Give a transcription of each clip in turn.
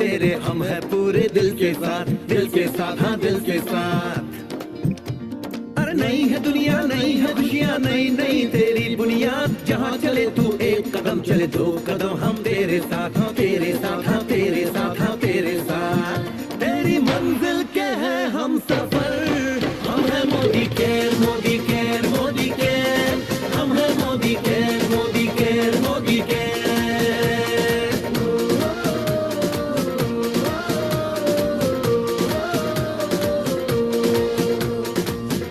तेरे, हम है पूरे दिल के साथ, दिल के साथ, हाँ दिल के साथ। अरे नहीं है दुनिया, नहीं है खुशियाँ, नहीं नहीं तेरी बुनियाद, जहाँ चले तू एक कदम चले दो कदम, हम तेरे साथ, हाँ तेरे साथ, हाँ तेरे साथ, हाँ तेरे साथ। तेरी मंजिल के हैं हम सफर, हम है Modi care, Modi care, Modi care, हम है Modi care, Modi care, Modi care.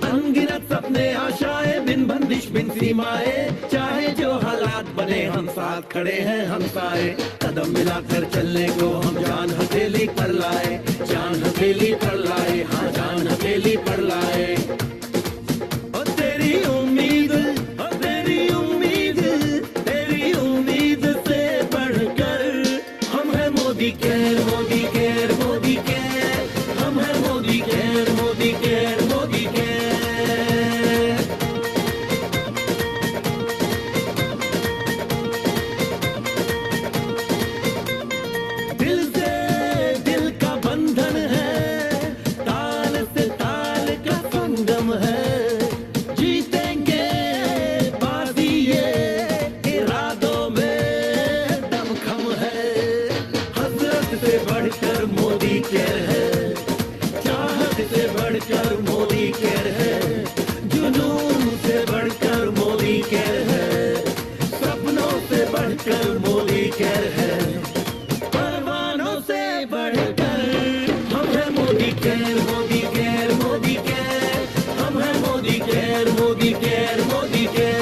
अनगिनत सपने आशाएं, बिन बंदिश बिन सीमाएं, चाहे जो हालात बने हम साथ खड़े हैं हम साए। कदम मिलाकर चलने को हम जान हथेली पर लाए, जान हथेली पर लाए, हाँ जान हथेली पर लाए। ओ तेरी उम्मीद, ओ तेरी उम्मीद, तेरी उम्मीद से बढ़कर हम है Modi care, Modi care, Modi care, हम है Modi care, Modi care, Modi care. दिल से दिल का बंधन है, ताल से ताल का संगम है, जीतेंगे बाजी ये इरादों में दमखम है। हसरत से बढ़कर मोदी केयर है, चाहत से बढ़कर मोदी केयर है, जुनून से बढ़कर मोदी केयर है, सपनों से बढ़कर मोदी केयर है, परवानों से बढ़कर हम है Modi care, Modi care, Modi care, हम है Modi care, Modi care, Modi care.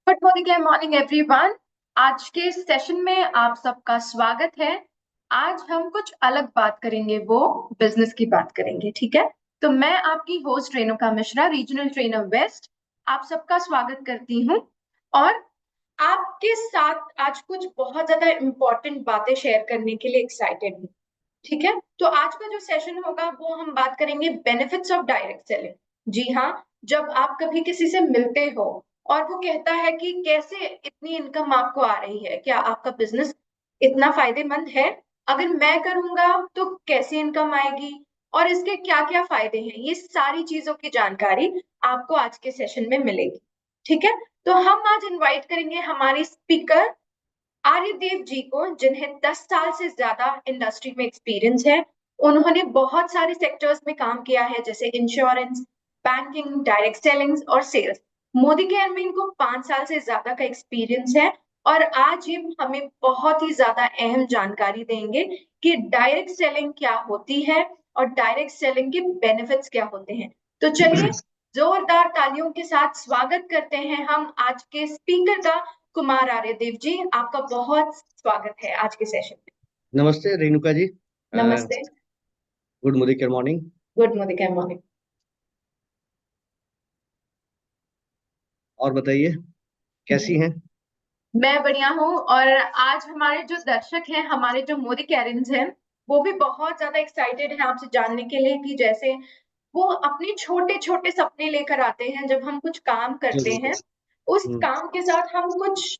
Good morning morning everyone. आज के सेशन में आप सबका स्वागत है। आज हम कुछ अलग बात करेंगे, वो बिजनेस की बात करेंगे, ठीक है। तो मैं आपकी host Renuka Mishra, regional trainer west, आप सबका स्वागत करती हूँ और आपके साथ आज कुछ बहुत ज्यादा इम्पोर्टेंट बातें शेयर करने के लिए एक्साइटेड हूँ, ठीक है। तो आज का जो सेशन होगा वो हम बात करेंगे बेनिफिट्स ऑफ डायरेक्ट सेलिंग। जी हाँ, जब आप कभी किसी से मिलते हो और वो कहता है कि कैसे इतनी इनकम आपको आ रही है, क्या आपका बिजनेस इतना फायदेमंद है, अगर मैं करूंगा तो कैसे इनकम आएगी और इसके क्या क्या फायदे हैं, ये सारी चीजों की जानकारी आपको आज के सेशन में मिलेगी, ठीक है। तो हम आज इनवाइट करेंगे हमारे स्पीकर आर्यदेव जी को, जिन्हें 10 साल से ज्यादा इंडस्ट्री में एक्सपीरियंस है। उन्होंने बहुत सारे सेक्टर्स में काम किया है, जैसे इंश्योरेंस, बैंकिंग, डायरेक्ट सेलिंग्स और सेल्स। मोदी केयर में इनको 5 साल से ज्यादा का एक्सपीरियंस है और आज ये हमें बहुत ही ज्यादा अहम जानकारी देंगे कि डायरेक्ट सेलिंग क्या होती है और डायरेक्ट सेलिंग के बेनिफिट्स क्या होते हैं। तो चलिए जोरदार तालियों के साथ स्वागत करते हैं हम आज के स्पीकर का। कुमार आर्यदेव जी, आपका बहुत स्वागत है आज के सेशन में। नमस्ते रेणुका जी। नमस्ते। Good morning. Good morning. और बताइए कैसी हैं? मैं बढ़िया हूँ और आज हमारे जो दर्शक हैं, हमारे जो मोदी कैरेंस हैं, वो भी बहुत ज्यादा एक्साइटेड हैं आपसे जानने के लिए कि जैसे वो अपने छोटे छोटे सपने लेकर आते हैं जब हम कुछ काम करते हैं, उस काम के साथ हम कुछ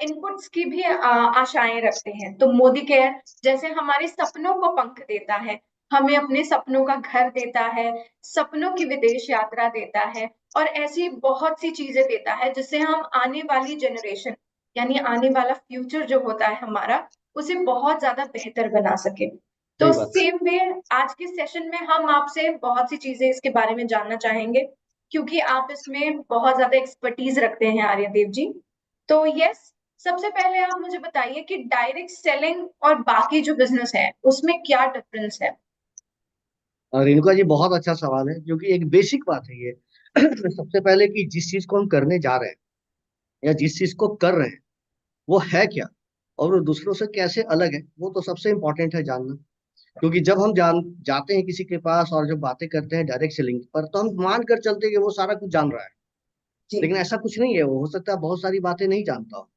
इनपुट्स की भी आशाएं रखते हैं। तो मोदी केयर जैसे हमारे सपनों को पंख देता है, हमें अपने सपनों का घर देता है, सपनों की विदेश यात्रा देता है और ऐसी बहुत सी चीजें देता है जिससे हम आने वाली जनरेशन, यानी आने वाला फ्यूचर जो होता है हमारा, उसे बहुत ज्यादा बेहतर बना सके। तो सेम वे आज के सेशन में हम आपसे बहुत सी चीजें इसके बारे में जानना चाहेंगे, क्योंकि आप इसमें बहुत ज्यादा एक्सपर्टीज रखते हैं आर्यदेव जी। तो यस, सबसे पहले आप मुझे बताइए कि डायरेक्ट सेलिंग और बाकी जो बिजनेस है उसमें क्या डिफरेंस है। रेणुका जी बहुत अच्छा सवाल है, क्योंकि एक बेसिक बात है ये। सबसे पहले कि जिस चीज को हम करने जा रहे हैं या जिस चीज को कर रहे हैं वो है क्या और वो दूसरों से कैसे अलग है, वो तो सबसे इम्पोर्टेंट है जानना। क्योंकि जब हम जाते हैं किसी के पास और जब बातें करते हैं डायरेक्ट सेलिंग पर, तो हम मान कर चलते हैं कि वो सारा कुछ जान रहा है, लेकिन ऐसा कुछ नहीं है। वो हो सकता है बहुत सारी बातें नहीं जानता हो।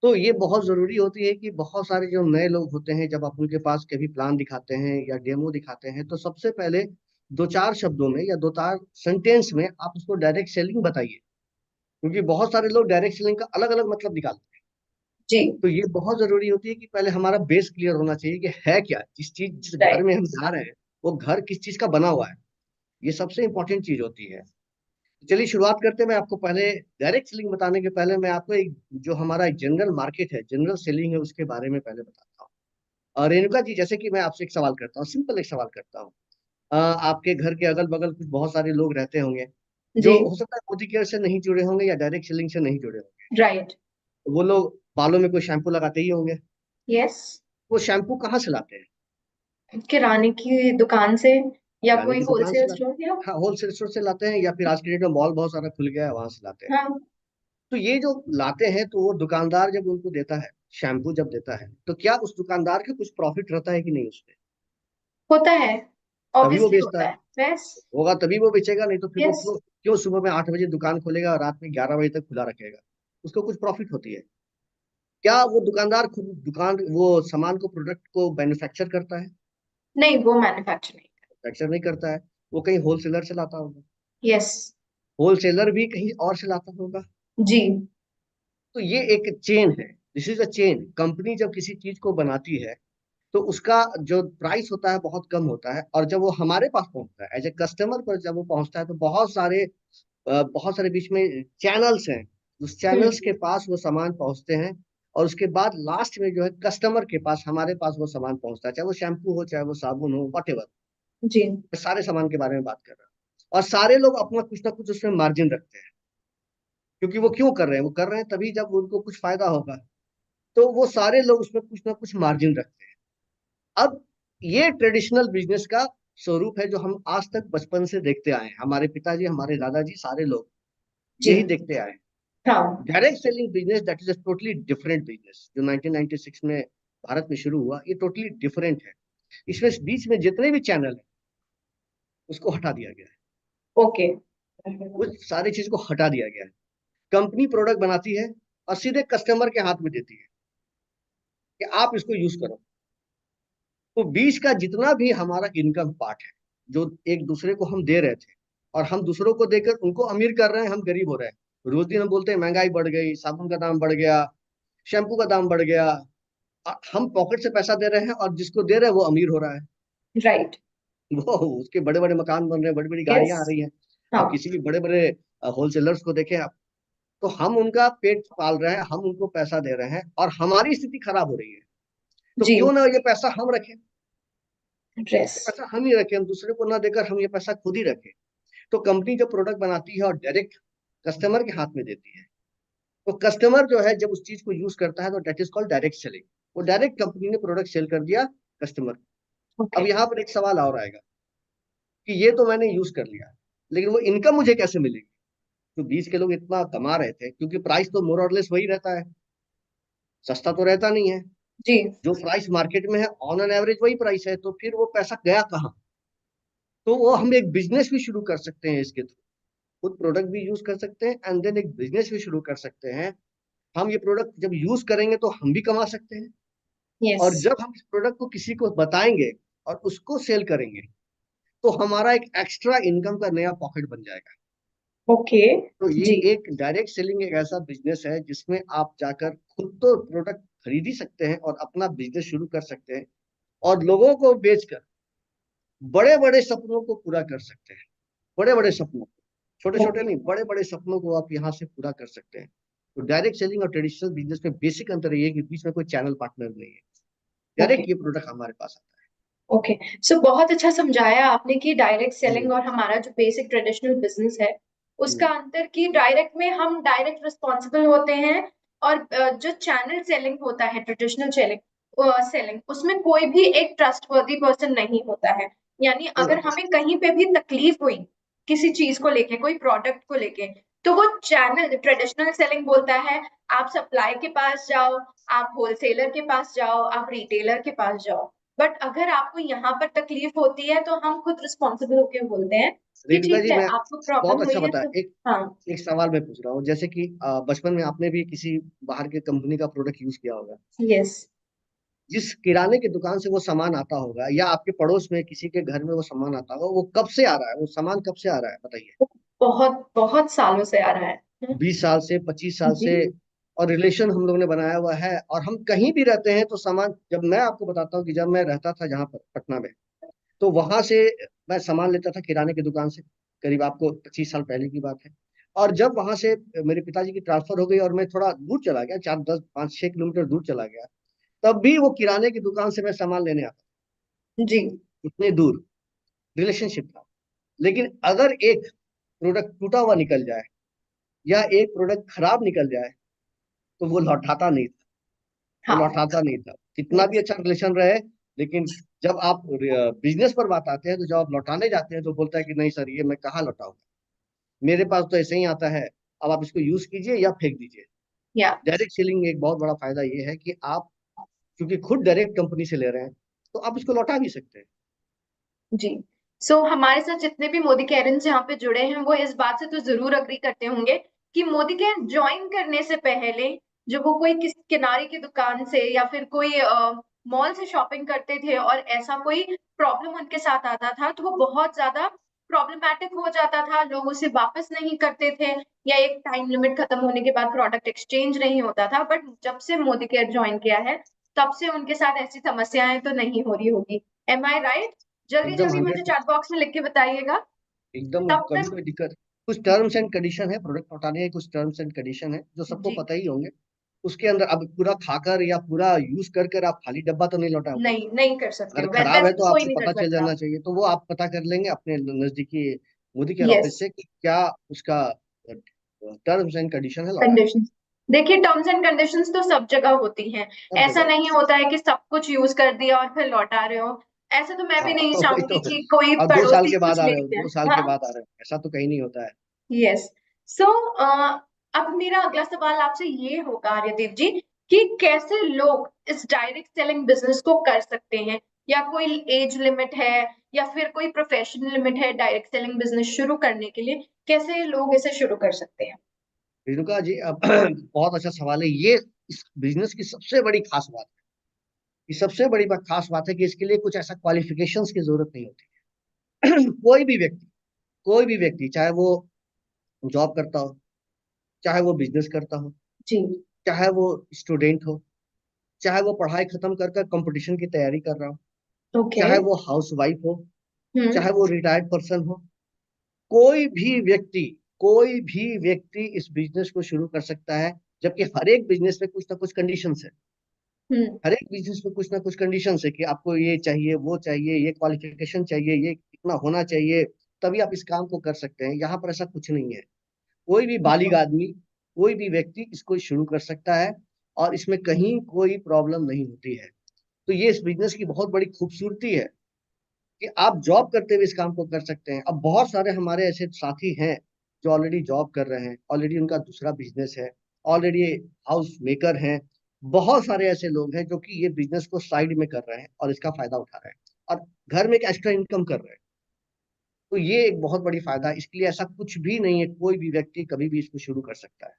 तो ये बहुत जरूरी होती है कि बहुत सारे जो नए लोग होते हैं, जब आप उनके पास कभी प्लान दिखाते हैं या डेमो दिखाते हैं, तो सबसे पहले दो चार शब्दों में या दो चार सेंटेंस में आप उसको डायरेक्ट सेलिंग बताइए, क्योंकि बहुत सारे लोग डायरेक्ट सेलिंग का अलग अलग मतलब निकालते हैं। जी। तो ये बहुत जरूरी होती है कि पहले हमारा बेस क्लियर होना चाहिए कि है क्या, जिस घर राइट। में हम जा रहे हैं वो घर किस चीज का बना हुआ है। ये सबसे इंपॉर्टेंट चीज होती है। चलिए शुरुआत करते हैं। मैं आपको पहले डायरेक्ट सेलिंग बताने के पहले मैं आपको एक जो हमारा जनरल मार्केट है, जनरल सेलिंग है, उसके बारे में पहले बताता हूँ। और रेणुका जी, जैसे कि मैं आपसे एक सवाल करता हूँ, सिंपल एक सवाल करता हूँ। आपके घर के अगल बगल कुछ बहुत सारे लोग रहते होंगे जी। जो हो सकता है मोदी केयर से नहीं जुड़े होंगे या डायरेक्ट सेलिंग से नहीं जुड़े होंगे। राइट। वो लोग बालों में कोई शैम्पू लगाते ही होंगे। यस। वो शैम्पू कहाँ से लाते हैं? किराने की दुकान से, या किराने कोई की दुकान से होलसेल लाते स्टोर या। हैं। हाँ, होलसेल स्टोर से लाते हैं, या फिर आज के डेट में मॉल बहुत सारा खुल गया है, वहां से लाते हैं। हाँ। तो ये जो लाते हैं, तो वो दुकानदार जब उनको देता है, शैम्पू जब देता है, तो क्या उस दुकानदार का कुछ प्रॉफिट रहता है कि नहीं उसमें? होता है। तभी वो ऑब्वियसली बेचता होता है। है। यस। होगा तभी वो बेचेगा, नहीं तो फिर वो यस। क्यों क्यों सुबह में 8 बजे दुकान खोलेगा और रात में 11 बजे तक खुला रखेगा? उसको कुछ प्रॉफिट होती है। क्या वो दुकानदार खुद दुकान वो सामान को, प्रोडक्ट को मैन्युफैक्चर करता है? नहीं, वो मैन्युफैक्चरिंग। मैन्युफैक्चर नहीं करता है। वो कहीं होलसेलर से लाता होगा। यस। होलसेलर भी कहीं और से लाता होगा। जी। तो ये एक चेन है। This is a chain. Company जब किसी चीज को बनाती है तो उसका जो प्राइस होता है बहुत कम होता है, और जब वो हमारे पास पहुंचता है एज ए कस्टमर पर, जब वो पहुंचता है तो बहुत सारे बीच में चैनल्स हैं। उस चैनल्स के हम्म। पास वो सामान पहुंचते हैं, और उसके बाद लास्ट में जो है कस्टमर के पास, हमारे पास वो सामान पहुंचता है, चाहे वो शैम्पू हो, चाहे वो साबुन हो, वट एवर। जी। सारे सामान के बारे में बात कर रहा हूँ। और सारे लोग अपना कुछ ना कुछ उसमें मार्जिन रखते हैं, क्योंकि वो क्यों कर रहे हैं? वो कर रहे हैं तभी जब उनको कुछ फायदा होगा। तो वो सारे लोग उसमें कुछ ना कुछ मार्जिन रखते हैं। अब ये ट्रेडिशनल बिजनेस का स्वरूप है जो हम आज तक बचपन से देखते आए हैं। हमारे पिताजी, हमारे दादाजी, सारे लोग जी। यही देखते आए हैं। हाँ। Direct selling business, that is a totally different business, जो 1996 में भारत में शुरू हुआ, ये टोटली डिफरेंट है। इसमें बीच में जितने भी चैनल है उसको हटा दिया गया है। ओके। उस सारी चीज को हटा दिया गया है। कंपनी प्रोडक्ट बनाती है और सीधे कस्टमर के हाथ में देती है कि आप इसको यूज करो। तो बीच का जितना भी हमारा इनकम पार्ट है, जो एक दूसरे को हम दे रहे थे, और हम दूसरों को देकर उनको अमीर कर रहे हैं, हम गरीब हो रहे हैं। रोज दिन हम बोलते हैं महंगाई बढ़ गई, साबुन का दाम बढ़ गया, शैम्पू का दाम बढ़ गया। हम पॉकेट से पैसा दे रहे हैं और जिसको दे रहे हैं वो अमीर हो रहा है। राइट। वो उसके बड़े बड़े मकान बन रहे हैं, बड़ी बड़ी यस। गाड़ियां आ रही हैं। हाँ। आप किसी भी बड़े बड़े होलसेलर्स को देखें आप, तो हम उनका पेट पाल रहे हैं, हम उनको पैसा दे रहे हैं, और हमारी स्थिति खराब हो रही है। तो जी। क्यों ना ये पैसा हम रखें? ड्रेस। ये पैसा हम ही रखें, हम दूसरे को ना देकर हम ये पैसा खुद ही रखें। तो कंपनी जब प्रोडक्ट बनाती है और डायरेक्ट कस्टमर के हाथ में देती है, तो कस्टमर जो है जब उस चीज को यूज करता है, तो that is called direct selling. वो डायरेक्ट कंपनी ने प्रोडक्ट सेल कर दिया कस्टमर। अब ओके। यहाँ पर एक सवाल और आएगा कि ये तो मैंने यूज कर लिया, लेकिन वो इनकम मुझे कैसे मिलेगी? तो बीच के लोग इतना कमा रहे थे, क्योंकि प्राइस तो मोर और लेस वही रहता है, सस्ता तो रहता नहीं है। जी। जो प्राइस मार्केट में है ऑन एन एवरेज वही प्राइस है, तो फिर वो पैसा गया कहाँ? तो वो हम एक बिजनेस भी शुरू कर सकते हैं इसके थ्रू। खुद प्रोडक्ट भी यूज कर सकते हैं एंड देन एक बिजनेस भी शुरू कर सकते हैं। हम ये प्रोडक्ट जब यूज करेंगे तो हम भी कमा सकते हैं, यस। और जब हम इस प्रोडक्ट को किसी को बताएंगे और उसको सेल करेंगे, तो हमारा एक एक्स्ट्रा इनकम का नया पॉकेट बन जाएगा। ओके। तो ये जी। एक डायरेक्ट सेलिंग एक ऐसा बिजनेस है जिसमें आप जाकर खुद तो प्रोडक्ट खरीद ही सकते हैं और अपना बिजनेस शुरू कर सकते हैं, और लोगों को बेचकर बड़े बड़े सपनों को पूरा कर सकते हैं। बड़े बड़े सपनों को, छोटे छोटे ओके। नहीं, बड़े बड़े सपनों को आप यहाँ से पूरा कर सकते हैं। तो डायरेक्ट सेलिंग और ट्रेडिशनल बिजनेस में बेसिक अंतर ये है कि बीच में कोई चैनल पार्टनर नहीं है। ओके। डायरेक्ट ये प्रोडक्ट हमारे पास आता ओके। सो बहुत अच्छा समझाया आपने कि डायरेक्ट है। सेलिंग और हमारा जो बेसिक ट्रेडिशनल बिजनेस है उसका हम्म, अंतर, कि डायरेक्ट में हम डायरेक्ट रिस्पॉन्सिबल होते हैं, और जो चैनल सेलिंग होता है, ट्रेडिशनल सेलिंग सेलिंग, उसमें कोई भी एक ट्रस्टवर्दी पर्सन नहीं होता है। यानी नहीं अगर होता है। हमें कहीं पे भी तकलीफ हुई किसी चीज को लेके, कोई प्रोडक्ट को लेके, तो वो चैनल ट्रेडिशनल सेलिंग बोलता है आप सप्लाई के पास जाओ, आप होलसेलर के पास जाओ, आप रिटेलर के पास जाओ। बट अगर आपको यहाँ पर तकलीफ होती है तो हम खुद रिस्पॉन्सिबल होके बोलते हैं कि रेणुका ठीक जी, है मैं आपको बहुत प्रॉब्लम अच्छा हुई है बता तो। एक हाँ एक सवाल मैं पूछ रहा हूँ, जैसे कि बचपन में आपने भी किसी बाहर के कंपनी का प्रोडक्ट यूज किया होगा। यस। जिस किराने की दुकान से वो सामान आता होगा या आपके पड़ोस में किसी के घर में वो सामान आता होगा, वो कब से आ रहा है, वो सामान कब से आ रहा है बताइए। बहुत बहुत सालों से आ रहा है। 20 साल से, 25 साल जी से। और रिलेशन हम लोग ने बनाया हुआ है, और हम कहीं भी रहते हैं तो सामान, जब मैं आपको बताता हूँ कि जब मैं रहता था जहाँ पर पटना में, तो वहां से मैं सामान लेता था किराने की दुकान से। करीब आपको 25 साल पहले की बात है। और जब वहां से मेरे पिताजी की ट्रांसफर हो गई और मैं थोड़ा दूर चला गया, 4, 10, 5, 6 किलोमीटर दूर चला गया, तब भी वो किराने की दुकान से मैं सामान लेने आता। जी। उतने दूर रिलेशनशिप था। लेकिन अगर एक प्रोडक्ट टूटा हुआ निकल जाए या एक प्रोडक्ट खराब निकल जाए, तो वो लौटाता नहीं था। वो हाँ। लौटाता नहीं था, कितना भी यस। अच्छा रिलेशन रहे। लेकिन जब आप बिजनेस पर बात आते हैं, तो जब आप लौटाने जाते हैं तो बोलता है कि नहीं सर, ये मैं कहाँ लौटाऊंगा, मेरे पास तो ऐसे ही आता है, अब आप इसको यूज कीजिए या फेंक दीजिए। या। डायरेक्ट सेलिंग एक बहुत बड़ा फायदा ये है कि आप क्योंकि खुद डायरेक्ट कंपनी से ले रहे हैं, तो आप इसको लौटा भी सकते हैं। जी। सो हमारे साथ जितने भी मोदी केयर्स यहाँ पे जुड़े हैं वो इस बात से तो जरूर अग्री करते होंगे कि मोदी केयर ज्वाइन करने से पहले जब वो कोई किस किनारे की दुकान से या फिर कोई मॉल से शॉपिंग करते थे और ऐसा कोई प्रॉब्लम उनके साथ आता था तो वो बहुत ज्यादा प्रॉब्लमैटिक हो जाता था, लोग उसे वापस नहीं करते थे या एक टाइम लिमिट खत्म होने के बाद प्रोडक्ट एक्सचेंज नहीं होता था। बट जब से मोदी केयर ज्वाइन किया है तब से उनके साथ ऐसी समस्याएं तो नहीं हो रही होगी। एम आई राइट? जल्दी एकदम जल्दी मुझे 100। चैट बॉक्स में लिख के बताइएगा। एकदम, तब कभी तक। कोई दिक्कत। कुछ टर्म्स एंड कंडीशन है प्रोडक्ट लौटाने के, कुछ टर्म्स एंड कंडीशन है जो सबको जी। पता ही होंगे। उसके अंदर अब पूरा खाकर या पूरा यूज कर कर आप खाली डब्बा तो नहीं लौटाओगे। नहीं नहीं कर सकते अगर हो, खराब है वैसे तो तो कोई आपको नहीं कर पता चल सकता। जाना चाहिए, तो वो आप पता कर लेंगे अपने नजदीकी मोदी केयर यस। ऑफिस से कि क्या उसका टर्म्स एंड कंडीशन है लौटाने कंडीशंस। देखिए टर्म्स एंड कंडीशंस तो सब जगह होती हैं। का। सब ऐसा जगह। नहीं होता है कि सब कुछ यूज कर दिया और फिर लौटा रहे हो। ऐसा तो मैं भी हाँ नहीं वही तो। चाहूंगी कि कोई और 2 साल पड़ोसी के बाद कुछ आ ले रहे हो, जाए। 2 साल के हाँ। बाद आ रहे हो, ऐसा तो कहीं नहीं होता है। यस। सो अब मेरा अगला सवाल आपसे ये होगा आर्यदेव जी कि कैसे लोग इस डायरेक्ट सेलिंग बिजनेस को कर सकते हैं, या कोई एज लिमिट है या फिर कोई प्रोफेशनल लिमिट है डायरेक्ट सेलिंग बिजनेस शुरू करने के लिए, कैसे लोग इसे शुरू कर सकते हैं? रेणुका जी, अब बहुत अच्छा सवाल है ये। इस बिजनेस की सबसे बड़ी खास बात ये सबसे बड़ी खास बात है कि इसके लिए कुछ ऐसा क्वालिफिकेशंस की जरूरत नहीं होती है। कोई भी व्यक्ति चाहे वो जॉब करता हो, चाहे वो बिजनेस करता हो, जी। चाहे वो स्टूडेंट हो, चाहे वो पढ़ाई खत्म कर कर कंपटीशन की तैयारी कर रहा हो, ओके। चाहे वो हाउस वाइफ हो, हम्म। चाहे वो रिटायर्ड पर्सन हो, कोई भी व्यक्ति कोई भी व्यक्ति इस बिजनेस को शुरू कर सकता है। जबकि हर एक बिजनेस में कुछ ना कुछ कंडीशंस है। हम्म। हर एक बिजनेस में कुछ ना कुछ कंडीशंस है कि आपको ये चाहिए, वो चाहिए, ये क्वालिफिकेशन चाहिए, ये इतना होना चाहिए, तभी आप इस काम को कर सकते हैं। यहाँ पर ऐसा कुछ नहीं है। कोई भी बालिग आदमी, कोई भी व्यक्ति इसको शुरू कर सकता है, और इसमें कहीं कोई प्रॉब्लम नहीं होती है। तो ये इस बिजनेस की बहुत बड़ी खूबसूरती है कि आप जॉब करते हुए इस काम को कर सकते हैं। अब बहुत सारे हमारे ऐसे साथी हैं जो ऑलरेडी जॉब कर रहे हैं, ऑलरेडी उनका दूसरा बिजनेस है, ऑलरेडी हाउस मेकर हैं। बहुत सारे ऐसे लोग हैं जो कि ये बिजनेस को साइड में कर रहे हैं और इसका फायदा उठा रहे हैं, और घर में एक एक्स्ट्रा इनकम कर रहे हैं। तो ये एक बहुत बड़ी फायदा है। इसके लिए ऐसा कुछ भी नहीं है, कोई भी व्यक्ति कभी भी इसको शुरू कर सकता है।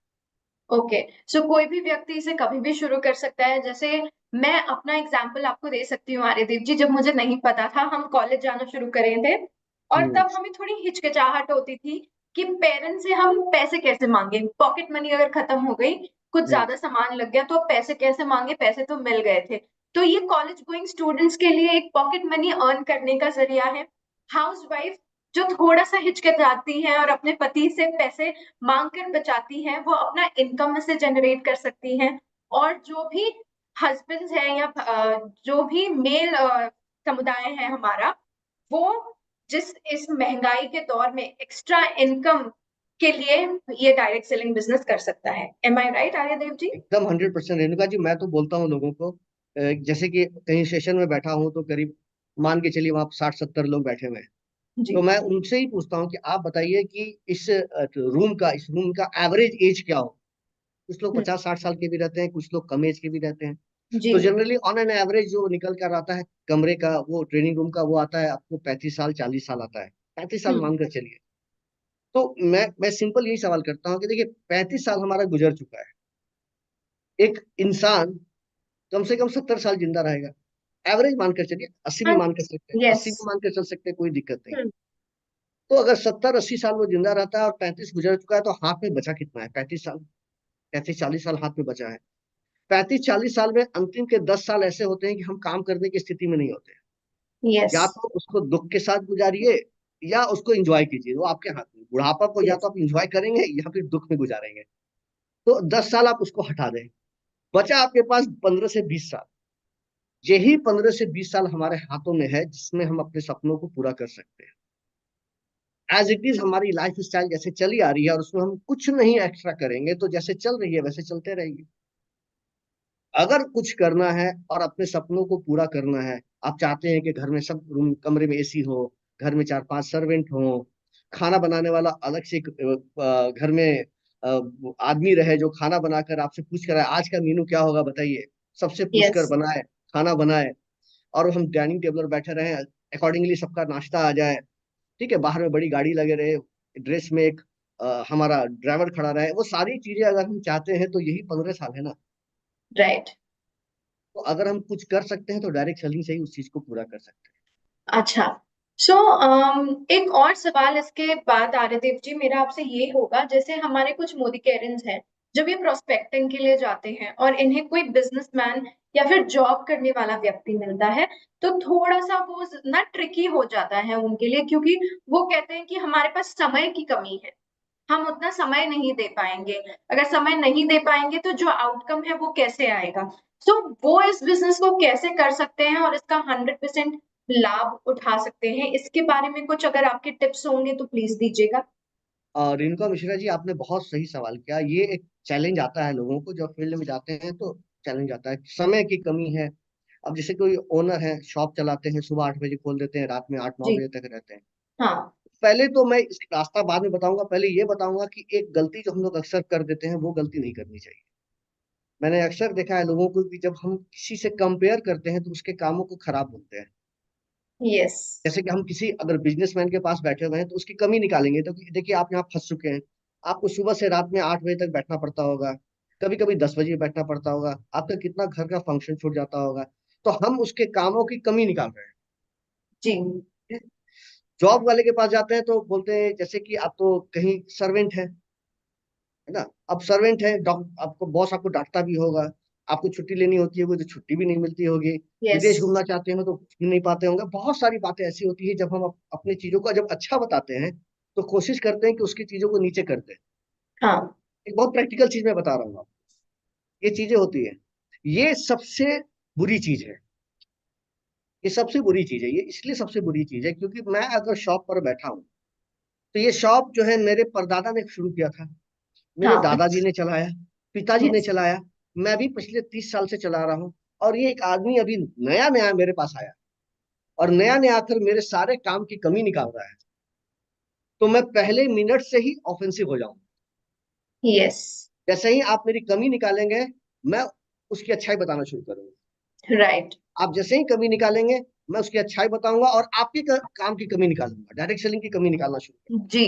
ओके। सो कोई भी व्यक्ति इसे कभी भी शुरू कर सकता है। जैसे मैं अपना एग्जांपल आपको दे सकती हूँ आर्यदीप जी, जब मुझे नहीं पता था, हम कॉलेज जाना शुरू करे थे और हम्म। तब हमें थोड़ी हिचकिचाहट होती थी कि पेरेंट्स से हम पैसे कैसे मांगे, पॉकेट मनी अगर खत्म हो गई, कुछ हम्म। ज्यादा सामान लग गया तो अब पैसे कैसे मांगे, पैसे तो मिल गए थे। तो ये कॉलेज गोइंग स्टूडेंट्स के लिए एक पॉकेट मनी अर्न करने का जरिया है। हाउस वाइफ जो थोड़ा सा हिचकिचाती है और अपने पति से पैसे मांग कर बचाती हैं, वो अपना इनकम में से जनरेट कर सकती हैं। और जो भी हस्बैंड्स हैं या जो भी मेल समुदाय है हमारा, वो जिस इस महंगाई के दौर में एक्स्ट्रा इनकम के लिए ये डायरेक्ट सेलिंग बिजनेस कर सकता है। एम आई राइट आर्यदेव जी? एकदम 100% रेणुका जी, मैं तो बोलता हूँ लोगों को, जैसे कि कहीं सेशन में बैठा हूँ तो करीब मान के चलिए वहाँ 60-70 लोग बैठे हुए हैं। जी। तो मैं उनसे ही पूछता हूँ कि आप बताइए कि इस रूम का एवरेज एज क्या हो। कुछ लोग हम्म। 50-60 साल के भी रहते हैं, कुछ लोग कम एज के भी रहते हैं। जी। तो जनरली ऑन एन एवरेज जो निकल कर आता है कमरे का, वो ट्रेनिंग रूम का, वो आता है आपको 35 साल 40 साल आता है, 35 साल हम्म। मानकर चलिए। तो मैं सिंपल यही सवाल करता हूँ कि देखिए 35 साल हमारा गुजर चुका है, एक इंसान कम से कम 70 साल जिंदा रहेगा, एवरेज मानकर चलिए, 80 भी हाँ। मानकर सकते हैं, यस। 80 भी मानकर चल सकते हैं, कोई दिक्कत नहीं। हम्म। तो अगर 70 80 साल वो जिंदा रहता है और 35 गुजर चुका है, तो हाथ में बचा कितना है? 35 साल, 35 40 साल हाथ में बचा है। 35 40 साल में अंतिम के 10 साल ऐसे होते हैं कि हम काम करने की स्थिति में नहीं होते। यस। या तो उसको दुख के साथ गुजारिए या उसको एंजॉय कीजिए, वो आपके हाथ में। बुढ़ापा को या यस। तो आप एंजॉय करेंगे या फिर दुख में गुजारेंगे। तो 10 साल आप उसको हटा दें, बचा आपके पास 15 से 20 साल। यही 15 से 20 साल हमारे हाथों में है, जिसमें हम अपने सपनों को पूरा कर सकते हैं। एज इट इज हमारी लाइफ स्टाइल जैसे चली आ रही है और उसमें हम कुछ नहीं एक्स्ट्रा करेंगे, तो जैसे चल रही है वैसे चलते रहेंगे। अगर कुछ करना है और अपने सपनों को पूरा करना है, आप चाहते हैं कि घर में सब रूम कमरे में एसी हो, घर में 4 5 सर्वेंट हो, खाना बनाने वाला अलग से एक, घर में आदमी रहे जो खाना बनाकर आपसे पूछ कर आए, आज का मेनू क्या होगा बताइए, सबसे पूछ यस। कर बनाए, खाना बनाए, और हम डाइनिंग टेबल पर बैठे रहे, अकॉर्डिंगली सबका नाश्ता आ जाए। ठीक है, बाहर में बड़ी गाड़ी लगे रहे, ड्रेस में एक हमारा ड्राइवर खड़ा रहे, वो सारी चीजें अगर हम चाहते हैं तो यही 15 साल है ना। राइट। तो अगर हम कुछ कर सकते हैं तो डायरेक्ट सेलिंग से ही उस चीज को पूरा कर सकते अच्छा। सो एक और सवाल इसके बाद आदिदेव जी मेरा आपसे ये होगा, जैसे हमारे कुछ मोदिकेरियंस हैं जब ये प्रोस्पेक्टिंग के लिए जाते हैं और इन्हें कोई बिजनेसमैन या फिर जॉब करने वाला व्यक्ति मिलता है, तो थोड़ा सा वो ना ट्रिकी हो जाता है उनके लिए, क्योंकि वो कहते हैं कि हमारे पास समय की कमी है, हम उतना समय नहीं दे पाएंगे। अगर समय नहीं दे पाएंगे तो जो आउटकम है वो कैसे आएगा? सो वो इस बिजनेस को कैसे कर सकते हैं और इसका 100% लाभ उठा सकते हैं? इसके बारे में कुछ अगर आपके टिप्स होंगे तो प्लीज दीजिएगा। हैं। रेणुका मिश्रा जी, आपने बहुत सही सवाल किया। ये एक चैलेंज आता है लोगों को जब फील्ड में जाते हैं, तो चैलेंज आता है, समय की कमी है। अब जैसे कोई ओनर है, शॉप चलाते हैं, सुबह 8 बजे खोल देते हैं, रात में 8 9 जी। बजे तक रहते हैं। हाँ। पहले तो मैं इस रास्ता बाद में बताऊंगा, पहले ये बताऊंगा कि एक गलती जो हम लोग अक्सर कर देते हैं वो गलती नहीं करनी चाहिए। मैंने अक्सर देखा है लोगों को कि जब हम किसी से कंपेयर करते हैं तो उसके कामों को खराब बोलते हैं। यस। जैसे कि हम किसी अगर बिजनेसमैन के पास बैठे हुए हैं तो उसकी कमी निकालेंगे, तो देखिए आप यहाँ फंस चुके हैं, आपको सुबह से रात में 8 बजे तक बैठना पड़ता होगा, कभी कभी 10 बजे बैठना पड़ता होगा, आपका कितना घर का फंक्शन छूट जाता होगा। तो हम उसके कामों की कमी निकाल रहे जी। हैं। जॉब वाले के पास जाते हैं तो बोलते हैं जैसे कि आप तो कहीं सर्वेंट है ना। अब सर्वेंट है, आपको बॉस आपको डांटता भी होगा, आपको छुट्टी लेनी होती है, वो तो छुट्टी भी नहीं मिलती होगी, यस। विदेश घूमना चाहते हो तो घूम नहीं पाते होंगे। बहुत सारी बातें ऐसी होती है, जब हम अपनी चीजों को जब अच्छा बताते हैं तो कोशिश करते हैं कि उसकी चीजों को नीचे करते हैं। हाँ। एक बहुत प्रैक्टिकल चीज मैं बता रहा हूँ आपको, ये चीजें होती है, ये सबसे बुरी चीज है। ये सबसे बुरी चीज है, ये इसलिए सबसे बुरी चीज है क्योंकि मैं अगर शॉप पर बैठा हूँ, तो ये शॉप जो है मेरे परदादा ने शुरू किया था, मेरे हाँ। दादाजी ने चलाया, पिताजी ने यस। चलाया, मैं भी पिछले 30 साल से चला रहा हूँ। और ये एक आदमी अभी नया नया मेरे पास आया और नया नया आकर मेरे सारे काम की कमी निकाल रहा है, तो मैं पहले मिनट से ही ऑफेंसिव हो जाऊं। यस। जैसे ही आप मेरी कमी निकालेंगे, मैं उसकी अच्छाई बताना शुरू करूंगा। राइट। आप जैसे ही कमी निकालेंगे, मैं उसकी अच्छाई बताऊंगा और आपके काम की कमी निकालूंगा, डायरेक्ट सेलिंग की कमी निकालना शुरू करूंगा। जी।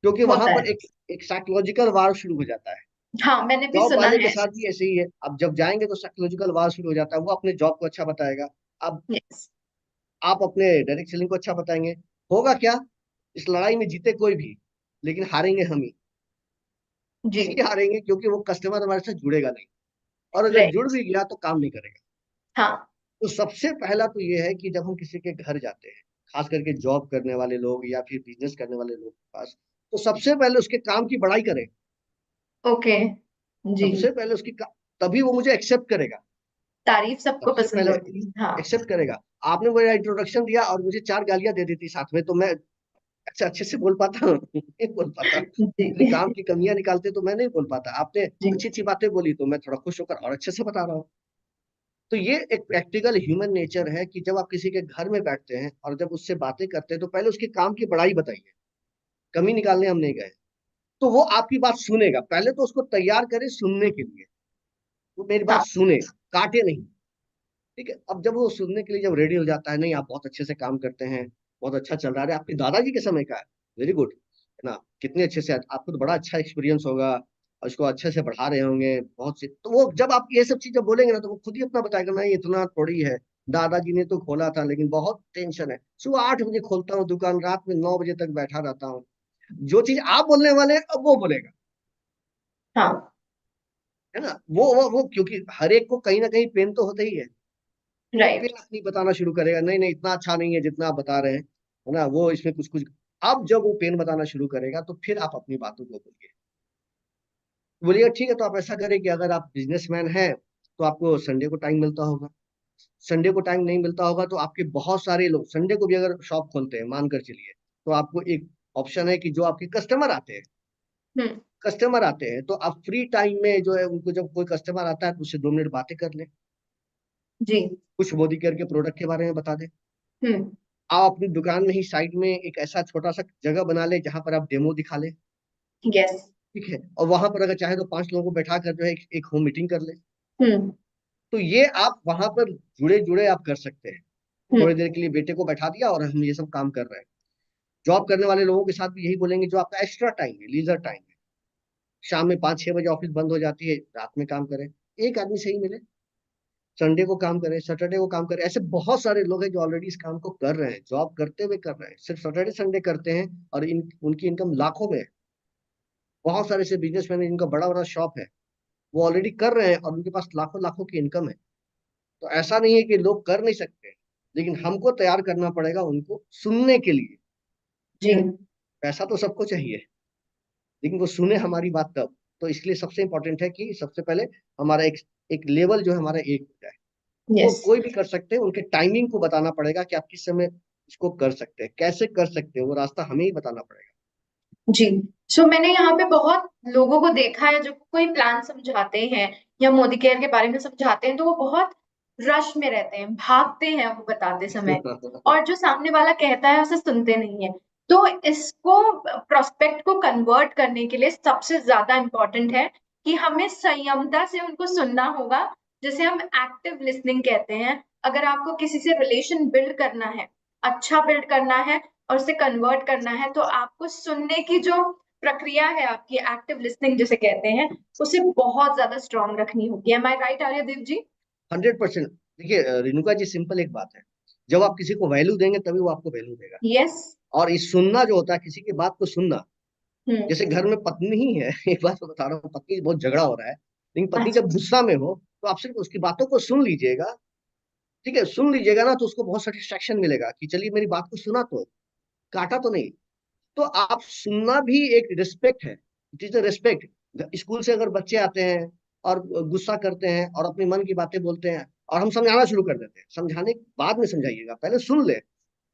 क्योंकि वहां होता पर है। एक साइकोलॉजिकल वार शुरू हो जाता है। हाँ, मैंने भी जॉब सुना वाले के है। साथ भी ऐसे ही है, अब जब जाएंगे तो साइकोलॉजिकल वार शुरू हो जाता है, वो अपने जॉब को अच्छा बताएगा, अब यस। आप अपने डायरेक्ट सेलिंग को अच्छा बताएंगे। होगा क्या, इस लड़ाई में जीते कोई भी, लेकिन हारेंगे हम ही। जी। इसलिए हारेंगे क्योंकि वो कस्टमर हमारे साथ जुड़ेगा नहीं, और अगर जुड़ राइट। भी गया तो काम नहीं करेगा। हाँ। तो सबसे पहला तो ये है कि जब हम किसी के घर जाते हैं, खास करके जॉब करने वाले लोग या फिर बिजनेस करने वाले लोग के पास, तो सबसे पहले उसके काम की बड़ाई करें। ओके। जी। सबसे पहले तभी वो मुझे एक्सेप्ट करेगा। तारीफ सबको सबसे पसंद पहले होती है। हाँ। एक्सेप्ट करेगा। आपने मेरा इंट्रोडक्शन दिया और मुझे 4 गालियां दे दी थी साथ में, तो मैं अच्छा अच्छे से बोल पाता हूँ? नहीं बोल पाता। अपने काम जी। की कमियां निकालते तो मैं नहीं बोल पाता। आपने जी। अच्छी अच्छी बातें बोली तो मैं थोड़ा खुश होकर और अच्छे से बता रहा हूँ। तो ये एक प्रैक्टिकल ह्यूमन नेचर है कि जब आप किसी के घर में बैठते हैं और जब उससे बातें करते हैं, तो पहले उसके काम की बड़ाई बताइए। कमी निकालने हम नहीं गए, तो वो आपकी बात सुनेगा। पहले तो उसको तैयार करें सुनने के लिए, वो मेरी बात हाँ। सुने। काटे नहीं। ठीक है, अब जब वो सुनने के लिए जब रेडी हो जाता है, नहीं आप बहुत अच्छे से काम करते हैं, बहुत अच्छा चल रहा है, अरे आपके दादाजी के समय का है, वेरी गुड, है ना, कितने अच्छे से, आपको तो बड़ा अच्छा एक्सपीरियंस होगा और उसको अच्छे से बढ़ा रहे होंगे बहुत से, तो वो जब आप ये सब चीजें बोलेंगे ना, तो वो खुद ही अपना बताएगा, नहीं इतना थोड़ी है, दादाजी ने तो खोला था लेकिन बहुत टेंशन है, सुबह 8 बजे खोलता हूँ दुकान, रात में 9 बजे तक बैठा रहता हूँ। जो चीज आप बोलने वाले हैं अब वो बोलेगा, हाँ। है ना, वो क्योंकि हर एक को कहीं ना कहीं पेन तो होता ही है, वो राइट। फिर अपनी बताना शुरू करेगा, नहीं नहीं इतना अच्छा नहीं है जितना आप बता रहे हैं, है ना, वो इसमें कुछ कुछ। अब जब वो पेन बताना शुरू करेगा तो फिर आप अपनी बातों को बोलिए, बोलिए ठीक है, तो आप ऐसा करें कि अगर आप बिजनेसमैन हैं तो आपको संडे को टाइम मिलता होगा, संडे को टाइम नहीं मिलता होगा तो आपके बहुत सारे लोग संडे को भी अगर शॉप खोलते हैं, मानकर चलिए, तो आपको एक ऑप्शन है कि जो आपके हम्म। कस्टमर आते हैं तो आप फ्री टाइम में जो है उनको, जब कोई कस्टमर आता है तो उससे 2 मिनट बातें कर लें, जी। कुछ मोदी केयर के प्रोडक्ट के बारे में बता दें, हम्म। आप अपनी दुकान में ही साइड में एक ऐसा छोटा सा जगह बना ले जहां पर आप डेमो दिखा ले, यस। ठीक है, और वहां पर अगर चाहे तो 5 लोगों को बैठा कर जो है एक होम मीटिंग कर ले, हम्म। तो ये आप वहां पर जुड़े जुड़े आप कर सकते हैं, थोड़ी हम्म। देर के लिए बेटे को बैठा दिया और हम ये सब काम कर रहे हैं। जॉब करने वाले लोगों के साथ भी यही बोलेंगे, जो आपका एक्स्ट्रा टाइम है, लीजर टाइम है, शाम में 5-6 बजे ऑफिस बंद हो जाती है, रात में काम करें, एक आदमी सही मिले, संडे को काम करें, सैटरडे को काम करें, ऐसे बहुत सारे लोग हैं जो ऑलरेडी इस काम को कर रहे हैं, जॉब करते हुए कर रहे हैं, सिर्फ सैटरडे संडे करते हैं और उनकी इनकम लाखों में है। बहुत सारे ऐसे बिजनेसमैन हैं जिनका बड़ा बड़ा शॉप है, वो ऑलरेडी कर रहे हैं और उनके पास लाखों लाखों की इनकम है। तो ऐसा नहीं है कि लोग कर नहीं सकते, लेकिन हमको तैयार करना पड़ेगा उनको सुनने के लिए। जी। पैसा तो सबको चाहिए, लेकिन वो सुने हमारी बात तब। तो इसलिए सबसे इंपॉर्टेंट है कि सबसे पहले हमारा एक एक लेवल जो है हमारा एक हो जाए, वो यस। कोई भी कर सकते हैं, उनके टाइमिंग को बताना पड़ेगा कि आप किस समय इसको कर सकते हैं, कैसे कर सकते हैं, वो रास्ता हमें ही बताना पड़ेगा। जी। सो मैंने यहाँ पे बहुत लोगों को देखा है जो कोई प्लान समझाते हैं या मोदी केयर के बारे में समझाते हैं तो वो बहुत रश में रहते हैं, भागते हैं वो बताते समय, और जो सामने वाला कहता है उसे सुनते नहीं है। तो इसको, प्रोस्पेक्ट को कन्वर्ट करने के लिए सबसे ज्यादा इम्पोर्टेंट है कि हमें संयमता से उनको सुनना होगा, जिसे हम एक्टिव लिसनिंग कहते हैं। अगर आपको किसी से रिलेशन बिल्ड करना है, अच्छा बिल्ड करना है और उसे कन्वर्ट करना है, तो आपको सुनने की जो प्रक्रिया है, आपकी एक्टिव लिसनिंग जिसे कहते हैं, उसे बहुत ज्यादा स्ट्रांग रखनी होगी। एम आई राइट आर्यदेव जी? 100%। देखिए रेणुका जी, सिंपल एक बात है, जब आप किसी को वैल्यू देंगे तभी वो आपको वैल्यू देगा। यस। और इस सुनना जो होता है, किसी की बात को सुनना, हम्म। जैसे घर में पत्नी ही है एक बात मैं बता रहा हूँ, पत्नी से बहुत झगड़ा हो रहा है, लेकिन पत्नी अच्छा। जब गुस्सा में हो तो आप सिर्फ उसकी बातों को सुन लीजिएगा, ठीक है, सुन लीजिएगा ना, तो उसको बहुत सेटिस्फेक्शन मिलेगा कि चलिए मेरी बात को सुना, तो काटा तो नहीं। तो आप सुनना भी एक रिस्पेक्ट है, it is a respect. School से अगर बच्चे आते हैं और गुस्सा करते हैं और अपने मन की बातें बोलते हैं और हम समझाना शुरू कर देते हैं, समझाने के बाद में समझाइएगा, पहले सुन ले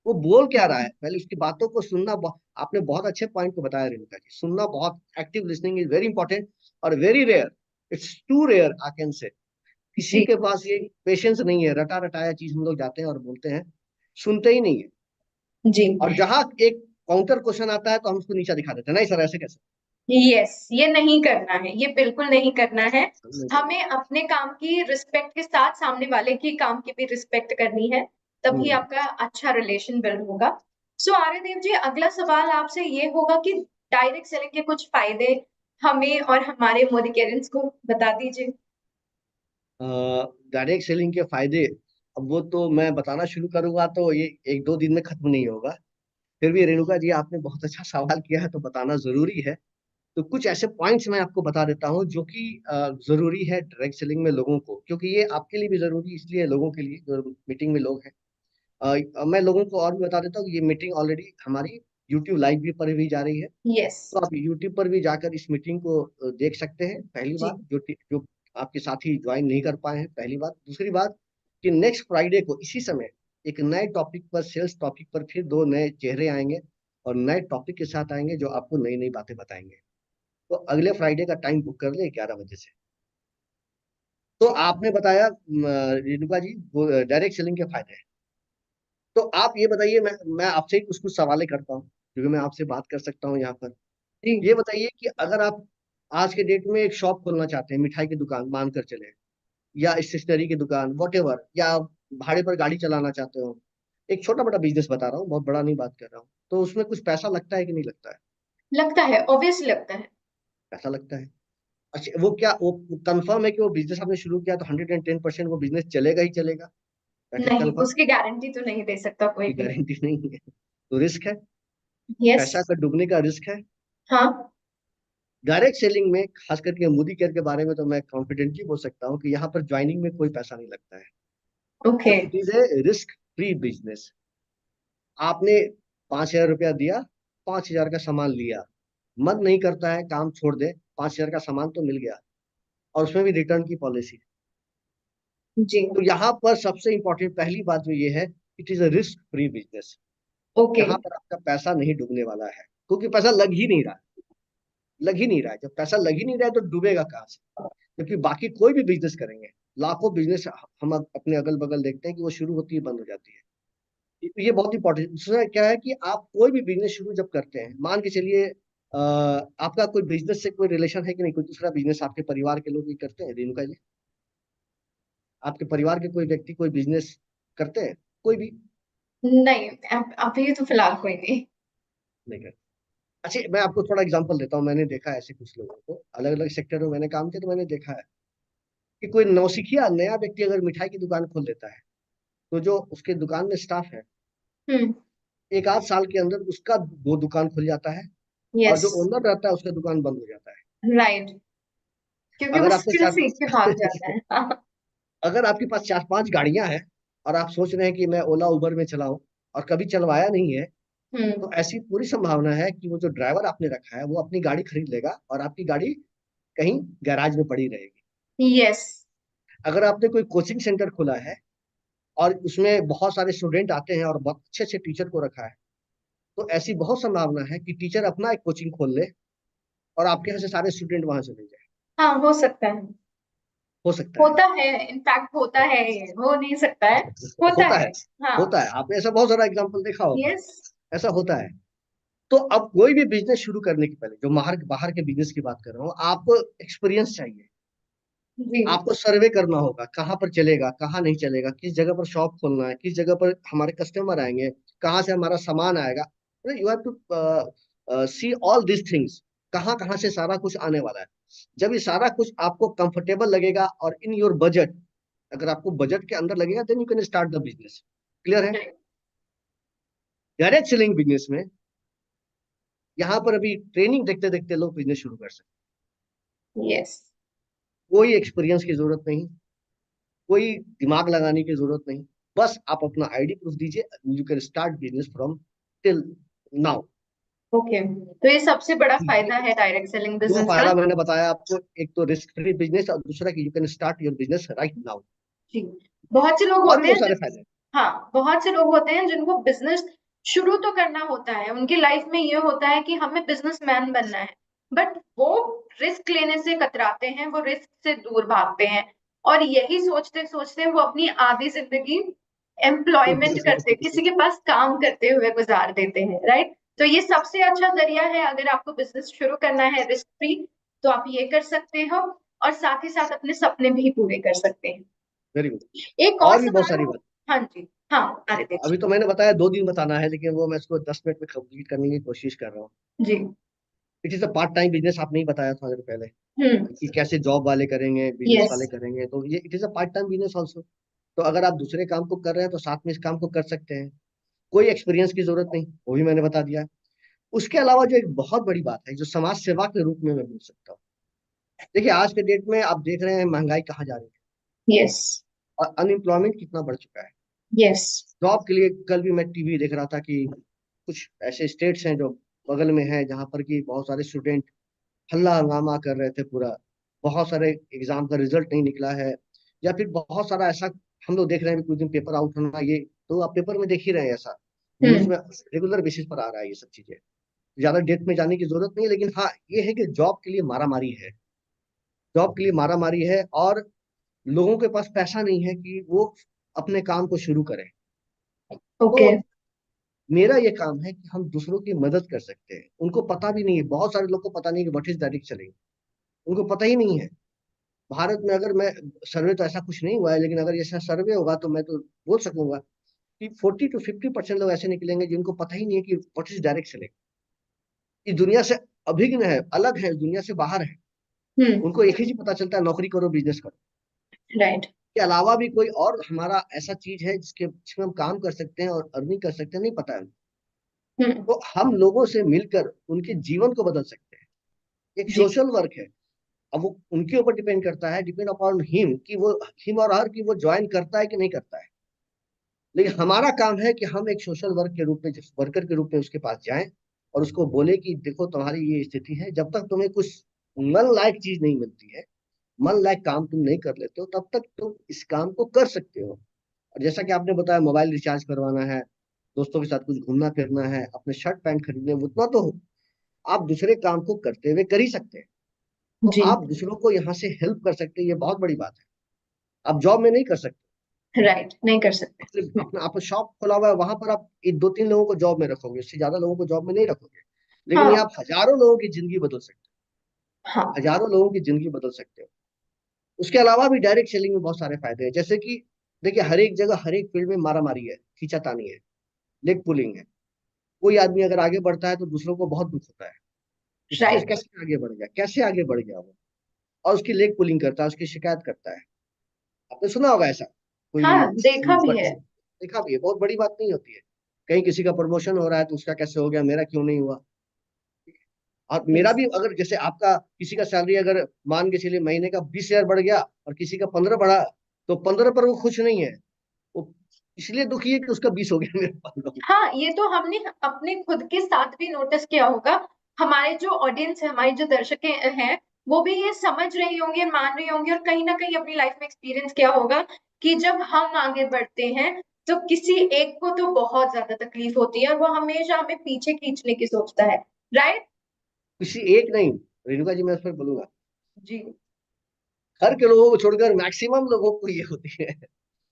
वो बोल क्या रहा है, पहले उसकी बातों को सुनना। आपने बहुत अच्छे पॉइंट को बताया रेणुका जी, सुनना बहुत, active listening is very important और very rare, it's too rare I can say. किसी जी। के पास ये पेशेंस नहीं है, रटा रटाया चीज हम लोग जाते हैं और बोलते हैं, सुनते ही नहीं है। जी। और जहां एक काउंटर क्वेश्चन आता है तो हम उसको नीचा दिखा देते हैं, नहीं सर ऐसे कैसे। यस, ये नहीं करना है, ये बिल्कुल नहीं करना है। नहीं हमें अपने काम की रिस्पेक्ट के साथ सामने वाले की काम की भी रिस्पेक्ट करनी है, तभी हम्म। आपका अच्छा रिलेशन बिल्ड होगा। सो आर्यदेव जी, अगला सवाल आपसे ये होगा कि डायरेक्ट सेलिंग के कुछ फायदे हमें और हमारे मोदी केयर्स को बता दीजिए। डायरेक्ट सेलिंग के फायदे, अब वो तो मैं बताना शुरू करूंगा तो ये 1-2 दिन में खत्म नहीं होगा। फिर भी रेणुका जी, आपने बहुत अच्छा सवाल किया है तो बताना जरूरी है। तो कुछ ऐसे पॉइंट्स मैं आपको बता देता हूँ जो कि जरूरी है डायरेक्ट सेलिंग में लोगों को, क्योंकि ये आपके लिए भी जरूरी, इसलिए लोगों के लिए जो मीटिंग में लोग हैं। मैं लोगों को और भी बता देता हूँ कि ये मीटिंग ऑलरेडी हमारी यूट्यूब लाइव भी पर भी जा रही है, यस। तो आप यूट्यूब पर भी जाकर इस मीटिंग को देख सकते हैं। पहली जी। बात, जो आपके साथी ज्वाइन नहीं कर पाए हैं, पहली बात। दूसरी बात कि नेक्स्ट फ्राइडे को इसी समय एक नए टॉपिक पर, सेल्स टॉपिक पर, फिर 2 नए चेहरे आएंगे और नए टॉपिक के साथ आएंगे जो आपको नई नई बातें बताएंगे। तो अगले फ्राइडे का टाइम बुक कर ले 11 बजे से। तो आपने बताया रेणुका जी, वो डायरेक्ट सेलिंग के फायदे हैं। तो आप ये बताइए, मैं आपसे ही कुछ कुछ सवालें करता हूँ क्योंकि मैं आपसे बात कर सकता हूँ यहाँ पर। जी। ये बताइए कि अगर आप आज के डेट में एक शॉप खोलना चाहते हैं, मिठाई की दुकान मानकर चले, या स्टेशनरी की दुकान, वॉटेवर, या भाड़े पर गाड़ी चलाना चाहते हो, एक छोटा मोटा बिजनेस बता रहा हूँ, बहुत बड़ा नहीं बात कर रहा हूँ, तो उसमें कुछ पैसा लगता है कि नहीं लगता है? लगता है, ऑब्वियसली लगता है। पैसा लगता है। अच्छा, वो क्या वो कंफर्म है कि वो बिजनेस आपने शुरू किया तो 110% वो बिजनेस चलेगा ही चलेगा? दैट इज नहीं, कंफर्म? उसकी गारंटी तो नहीं दे सकता कोई की भी। गारंटी नहीं है, तो रिस्क है, यस। पैसा का डूबने का रिस्क है। हाँ। डायरेक्ट सेलिंग में खास करके मोदी केयर के बारे में तो मैं कॉन्फिडेंटली बोल सकता हूँ कि यहाँ पर ज्वाइनिंग में कोई पैसा नहीं लगता है। ओके। तो it is a risk free business. आपने 5,000 रुपया दिया, 5,000 का सामान लिया, मन नहीं करता है काम छोड़ दे, 5,000 का सामान तो मिल गया, और उसमें भी रिटर्न की पॉलिसी। जी। तो यहाँ पर सबसे इंपॉर्टेंट पहली बात जो ये है, it is a risk free business. Okay. यहाँ पर आपका पैसा नहीं डूबने वाला है, क्योंकि पैसा लग ही नहीं रहा है। लग ही नहीं रहा है, जब पैसा लग ही नहीं रहा है तो डूबेगा कहाँ से? क्योंकि बाकी कोई भी बिजनेस करेंगे, लाखों बिजनेस हम अपने अगल बगल देखते हैं कि वो शुरू होती है बंद हो जाती है। ये बहुत इंपॉर्टेंट। दूसरा क्या है कि आप कोई भी बिजनेस शुरू जब करते हैं, मान के चलिए आपका कोई बिजनेस से कोई रिलेशन है कि नहीं, कोई दूसरा बिजनेस आपके परिवार के लोग भी करते हैं रेणुका जी? आपके परिवार के कोई व्यक्ति कोई बिजनेस करते हैं, कोई भी? नहीं, अभी तो फिलहाल कोई नहीं। नहीं करते। अच्छा, मैं आपको थोड़ा एग्जांपल देता हूँ। मैंने देखा है ऐसे कुछ लोगों को, अलग अलग सेक्टर में मैंने काम किया, तो मैंने देखा है कि कोई नौसिखिया नया व्यक्ति अगर मिठाई की दुकान खोल देता है, तो जो उसके दुकान में स्टाफ है, हम्म। एक आध साल के अंदर उसका वो दुकान खुल जाता है, और यस। जो ओनर रहता है उसका दुकान बंद हो जाता है। राइट। क्योंकि वो अगर आपके स्किल चार सीख के भाग जाता है। हाँ। अगर आपके पास 4-5 गाड़ियां हैं, और आप सोच रहे हैं कि मैं ओला उबर में चलाऊं, और कभी चलवाया नहीं है, हम्म। तो ऐसी पूरी संभावना है कि वो जो ड्राइवर आपने रखा है वो अपनी गाड़ी खरीद लेगा, और आपकी गाड़ी कहीं गैराज में पड़ी रहेगी। यस। अगर आपने कोई कोचिंग सेंटर खोला है, और उसमें बहुत सारे स्टूडेंट आते हैं, और बहुत अच्छे अच्छे टीचर को रखा है, तो ऐसी बहुत संभावना है कि टीचर अपना एक कोचिंग खोल ले, और आपके यहाँ से सारे स्टूडेंट वहां चले जाए। हाँ, हो सकता है। हो सकता है। होता है, इनफैक्ट होता है, ये हो नहीं सकता है। होता होता है। है। हाँ। होता है, आपने ऐसा बहुत सारा एग्जाम्पल देखा होगा। यस। ऐसा होता है। तो अब कोई भी बिजनेस शुरू करने के पहले, जो बाहर बाहर के बिजनेस की बात कर रहा हूँ, आपको एक्सपीरियंस चाहिए। जी। आपको सर्वे करना होगा, कहाँ पर चलेगा, कहाँ नहीं चलेगा, किस जगह पर शॉप खोलना है, किस जगह पर हमारे कस्टमर आएंगे, कहाँ से हमारा सामान आएगा। You have to see all this things, कहाँ कहाँ से सारा कुछ आने वाला है। जब ये सारा कुछ आपको कंफर्टेबल लगेगा और इन योर बजट, अगर आपको बजट के अंदर लगेगा, then you can start the business. Clear है? डायरेक्ट सेलिंग बिजनेस में यहाँ पर अभी ट्रेनिंग देखते देखते लोग बिजनेस शुरू कर सकते यस। हैं। कोई एक्सपीरियंस की जरूरत नहीं, कोई दिमाग लगाने की जरूरत नहीं। बस आप अपना आईडी प्रूफ दीजिए, you can start business from till now. Okay, तो ये सबसे बड़ा फायदा है डायरेक्ट सेलिंग दो बिजनेस का। फायदा मैंने बताया आपको, एक तो रिस्क फ्री बिजनेस, और दूसरा कि you can start your business right now. जी। बहुत से लोग और भी होते बहुत हैं सारे फायदे हैं। हाँ, बहुत से लोग होते हैं जिनको बिजनेस शुरू तो करना होता है, उनकी लाइफ में ये होता है कि हमें बिजनेसमैन बनना है, बट वो रिस्क लेने से कतराते हैं, वो रिस्क से दूर भागते हैं, और यही सोचते सोचते वो अपनी आधी जिंदगी एम्प्लॉयमेंट करते, किसी के पास काम करते हुए गुजार देते हैं, राइट? तो ये सबसे अच्छा जरिया है, अगर आपको बिजनेस शुरू करना है रिस्क फ्री, तो आप ये कर सकते हो, और साथ ही साथ अपने सपने भी पूरे कर सकते हैं। Very good. एक और और भी बहुत सारी सवाल। बात। हाँ जी। हाँ, अरे अभी तो देखिए। मैंने बताया 2 दिन बताना है, लेकिन वो मैं इसको 10 मिनट में कंप्लीट करने की कोशिश कर रहा हूँ। जी। It is a part time business, आपने ही बताया था पहले हम्म। कि कैसे जॉब वाले करेंगे, बिजनेस यस। वाले करेंगे, तो ये it is a part time business also. तो अगर आप दूसरे काम को कर रहे हैं तो साथ में इस काम को कर सकते हैं। कोई एक्सपीरियंस की जरूरत नहीं, वो भी मैंने बता दिया। उसके अलावा जो एक बहुत बड़ी बात है, जो समाज सेवा के रूप में मैं बोल सकता हूँ। देखिए, आज के डेट में आप देख रहे हैं महंगाई कहाँ जा रही है, यस। और अनएम्प्लॉयमेंट कितना बढ़ चुका है। यस। जॉब के लिए कल भी मैं टीवी देख रहा था कि कुछ ऐसे स्टेट्स हैं जो बगल में हैं, जहाँ पर कि बहुत सारे स्टूडेंट हल्ला हंगामा कर रहे थे पूरा। बहुत सारे एग्जाम का रिजल्ट नहीं निकला है, या फिर बहुत सारा ऐसा हम लोग देख रहे हैं कि कुछ दिन पेपर आउट होना, ये तो आप पेपर में देख ही रहे हैं, ऐसा न्यूज हम्म। में रेगुलर बेसिस पर आ रहा है ये सब चीजें। ज्यादा डेट में जाने की जरूरत नहीं है, लेकिन हाँ, ये है कि जॉब के लिए मारामारी है। जॉब के लिए मारामारी है, और लोगों के पास पैसा नहीं है कि वो अपने काम को शुरू करें। ओके। तो मेरा ये काम है कि हम दूसरों की मदद कर सकते हैं। उनको पता भी नहीं है, बहुत सारे लोग को पता नहीं है कि व्हाट इज डायरेक्ट सेलिंग। उनको पता ही नहीं है। भारत में अगर मैं, सर्वे तो ऐसा कुछ नहीं हुआ है, लेकिन अगर ऐसा सर्वे होगा तो मैं तो बोल सकूंगा कि 40 to 50% लोग ऐसे निकलेंगे जिनको पता ही नहीं है कि व्हाट इज डायरेक्ट सेलिंग। इस दुनिया से अभिन्न है, अलग है, दुनिया से बाहर है। हम्म। उनको एक ही चीज पता चलता है, नौकरी करो, बिजनेस करो। राइट। के अलावा भी कोई और हमारा ऐसा चीज है जिसमें हम काम कर सकते हैं और अर्निंग कर सकते हैं, नहीं पता है। हम्म। तो हम लोगों से मिलकर उनके जीवन को बदल सकते हैं। एक जी। सोशल वर्क है। अब वो उनके ऊपर डिपेंड करता है, डिपेंड अपॉन हिम, कि वो, हिम और हर, कि वो ज्वाइन करता है कि नहीं करता है। लेकिन हमारा काम है कि हम एक सोशल वर्क के रूप में, वर्कर के रूप में उसके पास जाएं और उसको बोले कि देखो तुम्हारी ये स्थिति है, जब तक तुम्हें कुछ मन लायक चीज नहीं मिलती है, मन लायक काम तुम नहीं कर लेते हो, तब तक तुम इस काम को कर सकते हो। और जैसा कि आपने बताया, मोबाइल रिचार्ज करवाना है, दोस्तों के साथ कुछ घूमना फिरना है, अपने शर्ट पैंट खरीदने, उतना तो आप दूसरे काम को करते हुए कर ही सकते हैं। तो जी। आप दूसरों को यहाँ से हेल्प कर सकते हैं, ये बहुत बड़ी बात है। आप जॉब में नहीं कर सकते। राइट, नहीं कर सकते। सिर्फ अपना आप शॉप खोला हुआ है, वहां पर आप 2-3 लोगों को जॉब में रखोगे, इससे ज्यादा लोगों को जॉब में नहीं रखोगे। लेकिन ये हाँ। आप हजारों लोगों की जिंदगी बदल सकते हाँ। हो, हजारों लोगों की जिंदगी बदल सकते हो। उसके अलावा भी डायरेक्ट सेलिंग में बहुत सारे फायदे हैं, जैसे कि देखिए, हर एक जगह, हर एक फील्ड में मारा मारी है, खींचातानी है, लेग पुलिंग है। कोई आदमी अगर आगे बढ़ता है तो दूसरों को बहुत दुख होता है, इसको राइट। कैसे आगे बढ़ गया, कैसे आगे बढ़ गया वो, और उसकी लेग पुलिंग करता है, उसकी शिकायत करता है। आपने सुना होगा ऐसा, कोई हाँ, देखा भी ऊपर है। देखा भी है, बहुत बड़ी बात नहीं होती है। कहीं किसी का प्रमोशन हो रहा है तो उसका कैसे हो गया, मेरा क्यों नहीं हुआ। और मेरा यस। भी, अगर जैसे आपका किसी का सैलरी अगर मान के चलिए महीने का 20,000 बढ़ गया और किसी का 15 बढ़ा, तो 15 पर वो खुश नहीं है, वो इसलिए दुखी है कि उसका 20 हो गया, मेरे पास। हाँ, ये तो हमने अपने खुद के साथ भी नोटिस किया होगा। हमारे जो ऑडियंस है, हमारी जो दर्शक हैं, वो भी ये समझ रही होंगी, मान रही होंगी, और कहीं ना कहीं अपनी लाइफ में एक्सपीरियंस किया होगा कि जब हम आगे बढ़ते हैं तो किसी एक को तो बहुत ज्यादा तकलीफ होती है और वो हमेशा हमें पीछे खींचने की सोचता है। राइट। किसी एक नहीं, रेणुका जी, मैं उस पर बोलूंगा, जी। घर के लोगों को छोड़कर मैक्सिमम लोगों को ये होती है।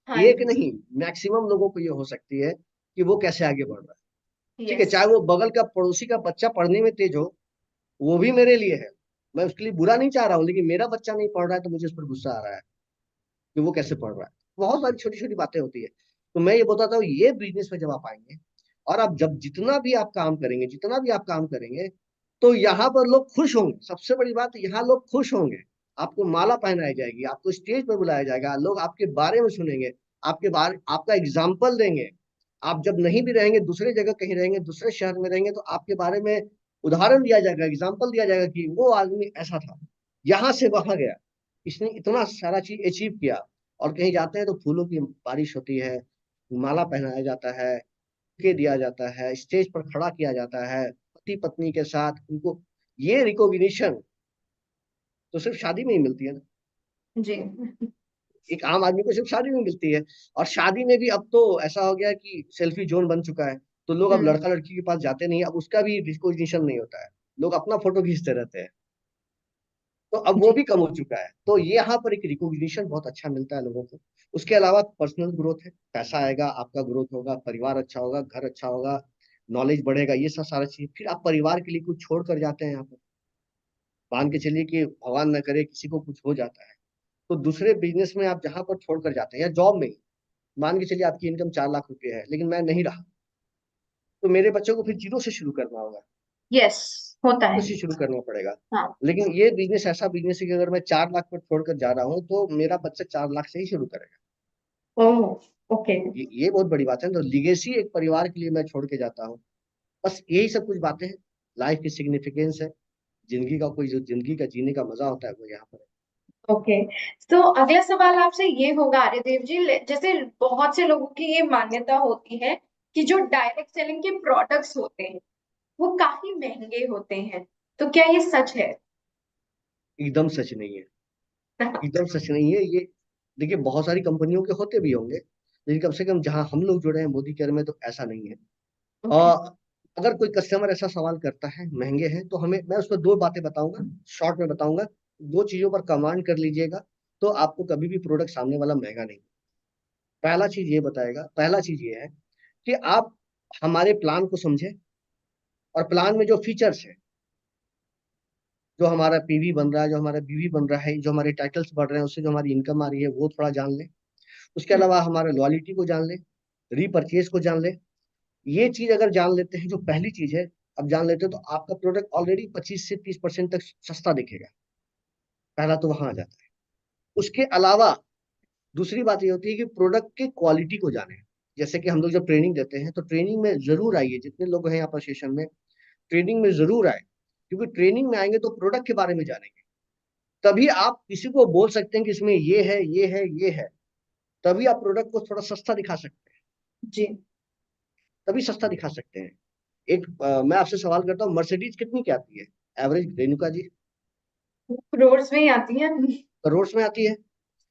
हाँ एक जी। नहीं, मैक्सिमम लोगों को ये हो सकती है कि वो कैसे आगे बढ़ रहा है। ठीक है, यस। चाहे वो बगल का पड़ोसी का बच्चा पढ़ने में तेज हो, वो भी मेरे लिए है, मैं उसके लिए बुरा नहीं चाह रहा हूँ, लेकिन मेरा बच्चा नहीं पढ़ रहा है तो मुझे उस पर गुस्सा आ रहा है कि वो कैसे पढ़ रहा है। बहुत सारी छोटी छोटी बातें होती है। तो मैं ये बताता हूँ, ये बिजनेस में जब आप आएंगे और आप जब जितना भी आप काम करेंगे, जितना भी आप काम करेंगे, तो यहाँ पर लोग खुश होंगे। सबसे बड़ी बात, यहाँ लोग खुश होंगे। आपको माला पहनाई जाएगी, आपको स्टेज पर बुलाया जाएगा, लोग आपके बारे में सुनेंगे, आपके बारे, आपका एग्जाम्पल देंगे। आप जब नहीं भी रहेंगे, दूसरे जगह कहीं रहेंगे, दूसरे शहर में रहेंगे, तो आपके बारे में उदाहरण दिया जाएगा, एग्जाम्पल दिया जाएगा कि वो आदमी ऐसा था, यहाँ से वहां गया, इसने इतना सारा चीज अचीव किया। और कहीं जाते हैं तो फूलों की बारिश होती है, माला पहनाया जाता है, के दिया जाता है, स्टेज पर खड़ा किया जाता है, पति पत्नी के साथ उनको, ये रिकॉग्निशन तो सिर्फ शादी में ही मिलती है ना। जी। एक आम आदमी को सिर्फ शादी में मिलती है। और शादी में भी अब तो ऐसा हो गया है कि सेल्फी जोन बन चुका है, तो लोग अब हम्म। लड़का लड़की के पास जाते नहीं, अब उसका भी रिकॉग्निशन नहीं होता है, लोग अपना फोटो खींचते रहते हैं। तो अब वो जी। भी कम हो चुका है, तो ये यहाँ पर एक रिकॉग्निशन बहुत अच्छा मिलता है लोगों को। उसके अलावा पर्सनल ग्रोथ है, पैसा आएगा, आपका ग्रोथ होगा, परिवार अच्छा होगा, घर अच्छा होगा, नॉलेज बढ़ेगा, ये सब सारा चीज, फिर आप परिवार के लिए कुछ छोड़ कर जाते हैं यहाँ पर। मान के चलिए कि भगवान न करे किसी को कुछ हो जाता है, तो दूसरे बिजनेस में आप जहाँ पर छोड़ कर जाते हैं, या जॉब में ही, मान के चलिए आपकी इनकम 4 लाख रुपए है, लेकिन मैं नहीं रहा, तो मेरे बच्चों को फिर जीरो से शुरू करना होगा, यस, होता जीरो है। से शुरू करना पड़ेगा। हाँ। लेकिन ये बिजनेस ऐसा बिजनेस है कि अगर मैं 4 लाख पर छोड़कर जा रहा हूँ, तो मेरा बच्चा 4 लाख से ही शुरू करेगा। ओह। ओके। ये बहुत बड़ी बात है। तो लिगेसी एक परिवार के लिए मैं छोड़ के जाता हूँ। बस यही सब कुछ बातें हैं, लाइफ की सिग्निफिकेंस है, जिंदगी का कोई, जो जिंदगी का जीने का मजा होता है, वो यहाँ पर है। ओके। तो अगला सवाल आपसे ये होगा आर्यदेव जी, जैसे बहुत से लोगों की ये मान्यता होती है कि जो डायरेक्ट सेलिंग के प्रोडक्ट्स होते हैं वो काफी महंगे होते हैं, तो क्या ये सच है? एकदम सच नहीं है, एकदम सच नहीं है ये। देखिए, बहुत सारी कंपनियों के होते भी होंगे, लेकिन कम से कम जहां हम लोग जुड़े हैं मोदी केयर में, तो ऐसा नहीं है। ओके। और अगर कोई कस्टमर ऐसा सवाल करता है महंगे हैं, तो हमें, मैं उसमें 2 बातें बताऊंगा, शॉर्ट में बताऊंगा। 2 चीजों पर कमांड कर लीजिएगा, तो आपको कभी भी प्रोडक्ट सामने वाला महंगा नहीं। पहला चीज ये है कि आप हमारे प्लान को समझे, और प्लान में जो फीचर्स है, जो हमारा पीवी बन रहा है, जो हमारा बीवी बन रहा है, जो हमारे टाइटल्स बढ़ रहे हैं, उससे जो हमारी इनकम आ रही है वो थोड़ा जान लें। उसके हम्म, अलावा हमारे लॉयल्टी को जान लें, रीपरचेज को जान लें। ये चीज अगर जान लेते हैं, जो पहली चीज है, अब जान लेते हैं, तो आपका प्रोडक्ट ऑलरेडी 25 से 30% तक सस्ता दिखेगा। पहला तो वहां आ जाता है। उसके अलावा दूसरी बात ये होती है कि प्रोडक्ट की क्वालिटी को जाने। जैसे कि हम लोग जब ट्रेनिंग देते हैं, तो ट्रेनिंग में जरूर आइए, जितने लोग हैं यहाँ पर सेशन में, ट्रेनिंग में जरूर आए। क्योंकि ट्रेनिंग में आएंगे तो प्रोडक्ट के बारे में जानेंगे, तभी आप किसी को बोल सकते हैं कि इसमें ये है, ये है, ये है। तभी आप प्रोडक्ट को थोड़ा सस्ता दिखा सकते हैं, जी। तभी सस्ता दिखा सकते हैं। मैं आपसे सवाल करता हूँ, मर्सिडीज कितनी की आती है एवरेज, रेणुका जी? करोड़ में ही आती है। करोड़ में आती है।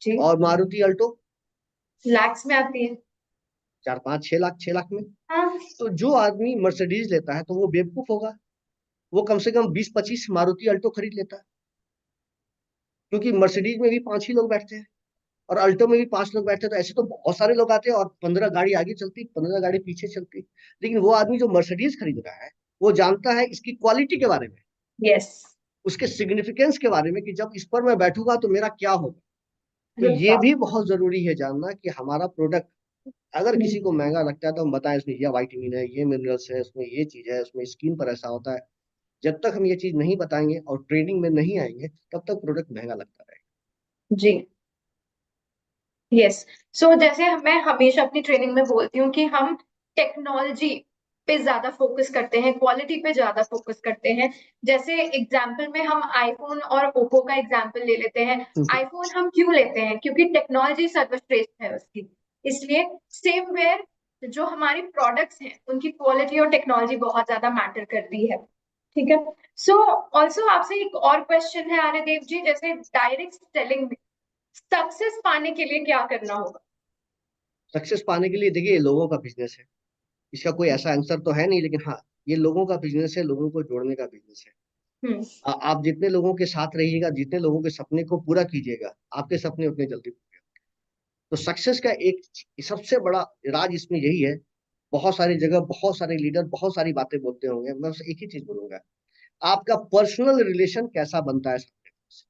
जी। और मारुति अल्टो लैक्स में आती है। 4, 5, 6 लाख, 6 लाख में। हाँ। तो जो आदमी मर्सिडीज लेता है तो वो बेवकूफ होगा। वो कम से कम 20, 25 मारुति अल्टो खरीद लेता है। क्योंकि मर्सिडीज में भी 5 ही लोग बैठते हैं, और अल्टो में भी 5 लोग बैठते हैं। तो ऐसे तो बहुत सारे लोग आते हैं, और 15 गाड़ी आगे चलती, 15 गाड़ी पीछे चलती। लेकिन वो आदमी जो मर्सिडीज खरीद रहा है, वो जानता है इसकी क्वालिटी के बारे में, यस। उसके सिग्निफिकेंस के बारे में, कि जब इस पर मैं बैठूंगा तो मेरा क्या होगा। तो ये बिल्कुल। भी बहुत जरूरी है जानना कि हमारा प्रोडक्ट अगर किसी को महंगा लगता है, तो हम बताएं इसमें ये वाइटामिन है, ये मिनरल्स है, उसमें ये चीज है, उसमें स्किन पर ऐसा होता है। जब तक हम ये चीज नहीं बताएंगे और ट्रेनिंग में नहीं आएंगे, तब तक प्रोडक्ट महंगा लगता रहेगा। जी। यस। सो जैसे मैं हमेशा अपनी ट्रेनिंग में बोलती हूँ कि हम टेक्नोलॉजी पे ज्यादा फोकस करते हैं, क्वालिटी पे ज्यादा फोकस करते हैं। जैसे एग्जाम्पल में हम आईफोन और ओप्पो का एग्जाम्पल ले लेते हैं। आईफोन हम क्यों लेते हैं? क्योंकि टेक्नोलॉजी सर्वश्रेष्ठ है उसकी। इसलिए सेम वेयर जो हमारी प्रोडक्ट्स हैं उनकी क्वालिटी और टेक्नोलॉजी बहुत ज्यादा मैटर करती है। ठीक है। सो ऑल्सो आपसे एक और क्वेश्चन है आर्यदेव जी, जैसे डायरेक्ट सेलिंग में सक्सेस पाने के लिए क्या करना होगा? सक्सेस पाने के लिए देखिए, ये लोगों का बिजनेस है। इसका कोई ऐसा आंसर तो है नहीं, लेकिन हाँ, ये लोगों का बिजनेस है, लोगों को जोड़ने का बिजनेस है। हम्म। आप जितने लोगों के साथ रहिएगा, जितने लोगों के सपने को पूरा कीजिएगा, आपके सपने उतने जल्दी पूरे होंगे। तो सक्सेस का एक सबसे बड़ा राज इसमें यही है। बहुत सारी जगह बहुत सारे लीडर बहुत सारी बातें बोलते होंगे, मैं बस एक ही चीज बोलूंगा, आपका पर्सनल रिलेशन कैसा बनता है सामने वाले से।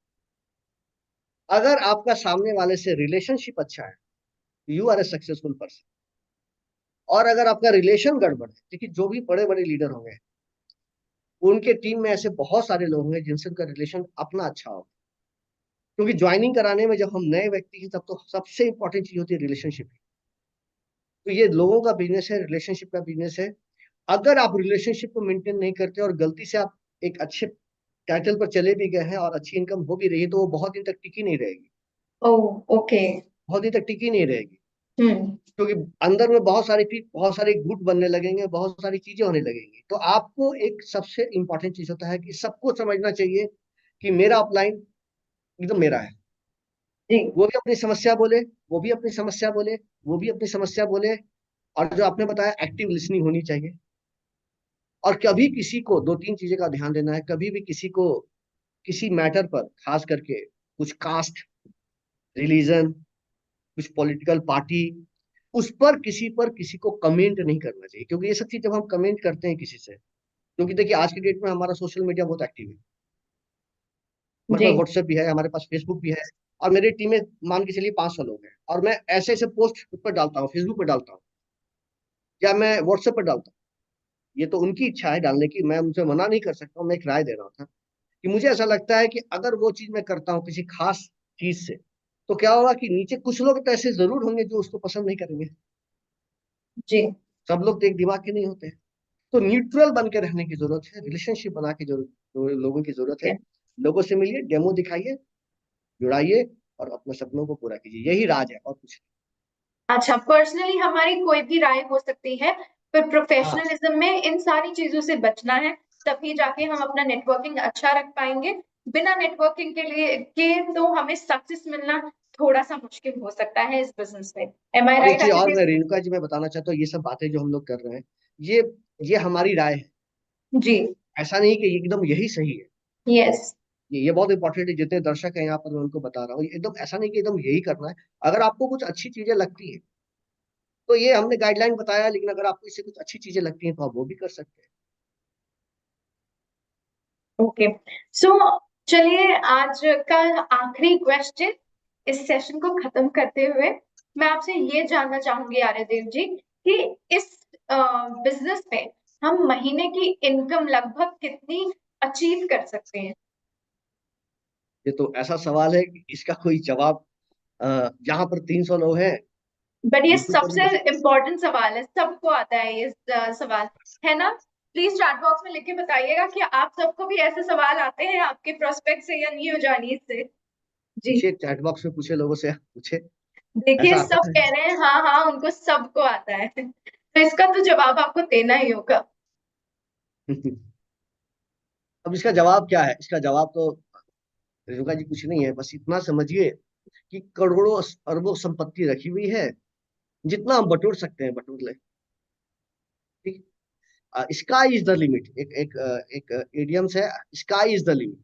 अगर आपका सामने वाले से रिलेशनशिप अच्छा है, you are a successful person. और अगर आपका रिलेशन गड़बड़ है, देखिए जो भी बड़े बड़े लीडर होंगे, उनके टीम में ऐसे बहुत सारे लोग होंगे जिनसे उनका रिलेशन अपना अच्छा हो। क्योंकि ज्वाइनिंग कराने में जब हम नए व्यक्ति हैं, तब तो सबसे इंपॉर्टेंट चीज होती है रिलेशनशिप। तो ये लोगों का बिजनेस है, रिलेशनशिप का बिजनेस है। अगर आप रिलेशनशिप को मेंटेन नहीं करते और गलती से आप एक अच्छे टाइटल पर चले भी गए हैं और अच्छी इनकम हो भी रही है, तो वो बहुत दिन तक टिकी नहीं रहेगी। ओह, ओके। बहुत दिन तक टिकी नहीं रहेगी। हम्म। क्योंकि अंदर में बहुत सारे गुट बनने लगेंगे, बहुत सारी चीजें होने लगेंगी। तो आपको एक सबसे इंपॉर्टेंट चीज होता है कि सबको समझना चाहिए कि मेरा अपलाइन एकदम मेरा है। जी। वो भी अपनी समस्या बोले, वो भी अपनी समस्या बोले, वो भी अपनी समस्या बोले। और जो आपने बताया, एक्टिव लिसनिंग होनी चाहिए। और कभी किसी को 2, 3 चीजें का ध्यान देना है। कभी भी किसी को किसी मैटर पर, खास करके कुछ कास्ट, रिलीजन, कुछ पॉलिटिकल पार्टी, उस पर किसी को कमेंट नहीं करना चाहिए। क्योंकि ये सब चीज जब हम कमेंट करते हैं किसी से, क्योंकि देखिए आज के डेट में हमारा सोशल मीडिया बहुत एक्टिव है। हमारे जी। पास व्हाट्सएप भी है, हमारे पास फेसबुक भी है। और मेरी टीम में मान के चलिए 500 लोग हैं, और मैं ऐसे ऐसे पोस्ट उस पर डालता हूँ, फेसबुक पर डालता हूँ, या मैं व्हाट्सएप पर डालता हूँ। ये तो उनकी इच्छा है डालने की, मैं उनसे मना नहीं कर सकता हूँ। मैं एक राय दे रहा था कि मुझे ऐसा लगता है कि अगर वो चीज मैं करता हूँ किसी खास चीज से, तो क्या होगा कि नीचे कुछ लोग तो ऐसे जरूर होंगे जो उसको पसंद नहीं करेंगे। जी। सब लोग तो एक दिमाग के नहीं होते। तो न्यूट्रल बन के रहने की जरूरत है, रिलेशनशिप बना के लोगों की जरूरत है। Okay. लोगों से मिलिए, डेमो दिखाइए, जुड़ाइए, और अपने सपनों को पूरा कीजिए। यही राज है, और कुछ अच्छा, पर्सनली हमारी कोई भी राय हो सकती है, पर नहीं। हाँ, प्रोफेशनलिज्म में इन सारी चीजों से बचना है। तभी जाके हम अपना नेटवर्किंग अच्छा रख पाएंगे। बिना नेटवर्किंग तो हमें सक्सेस मिलना थोड़ा सा मुश्किल हो सकता है इस बिजनेस में। एम आई और एक राइट चीज और आदित्य? मैं रेणुका जी मैं बताना चाहता हूँ, ये सब बातें जो हम लोग कर रहे हैं, ये ये हमारी राय है। जी। ऐसा नहीं कि एकदम यही सही है। यस। ये बहुत इंपॉर्टेंट है। जितने दर्शक हैं यहाँ पर, मैं उनको बता रहा हूँ, एकदम ऐसा नहीं कि एकदम यही करना है। अगर आपको कुछ अच्छी चीजें लगती है, तो ये हमने गाइडलाइन बताया, लेकिन अगर आपको इससे कुछ अच्छी चीजें लगती हैं, तो आप वो भी कर सकते हैं। ओके। सो चलिए, आज का आखिरी क्वेश्चन इस सेशन को खत्म करते हुए मैं आपसे ये जानना चाहूंगी आर्यदेव जी कि इस बिजनेस में हम महीने की इनकम लगभग कितनी अचीव कर सकते हैं। ये तो ऐसा सवाल है कि इसका कोई जवाब, यहाँ पर 300 लोग हैं, बट ये बिल्कुल सबसे कभी इम्पोर्टेंट सवाल है, सबको आता है ये सवाल, है ना। प्लीज चैट बॉक्स में लिख के बताइएगा कि आप सबको भी ऐसे सवाल आते हैं आपके प्रोस्पेक्ट से या न्यू जानी से। जी। पूछे, चैट बॉक्स में पूछे, लोगों से पूछे, देखिए, ऐसा सब आता है। कह रहे हैं हाँ हाँ, उनको सबको आता है तो इसका तो जवाब आपको देना ही होगा। अब इसका जवाब क्या है? इसका जवाब तो रेणुका जी कुछ नहीं है, बस इतना समझिए कि करोड़ों अरबों संपत्ति रखी हुई है, जितना हम बटोर सकते हैं बटोर ले। ठीक, स्काई इज द लिमिट, एक इडियम्स है, स्काई इज द लिमिट।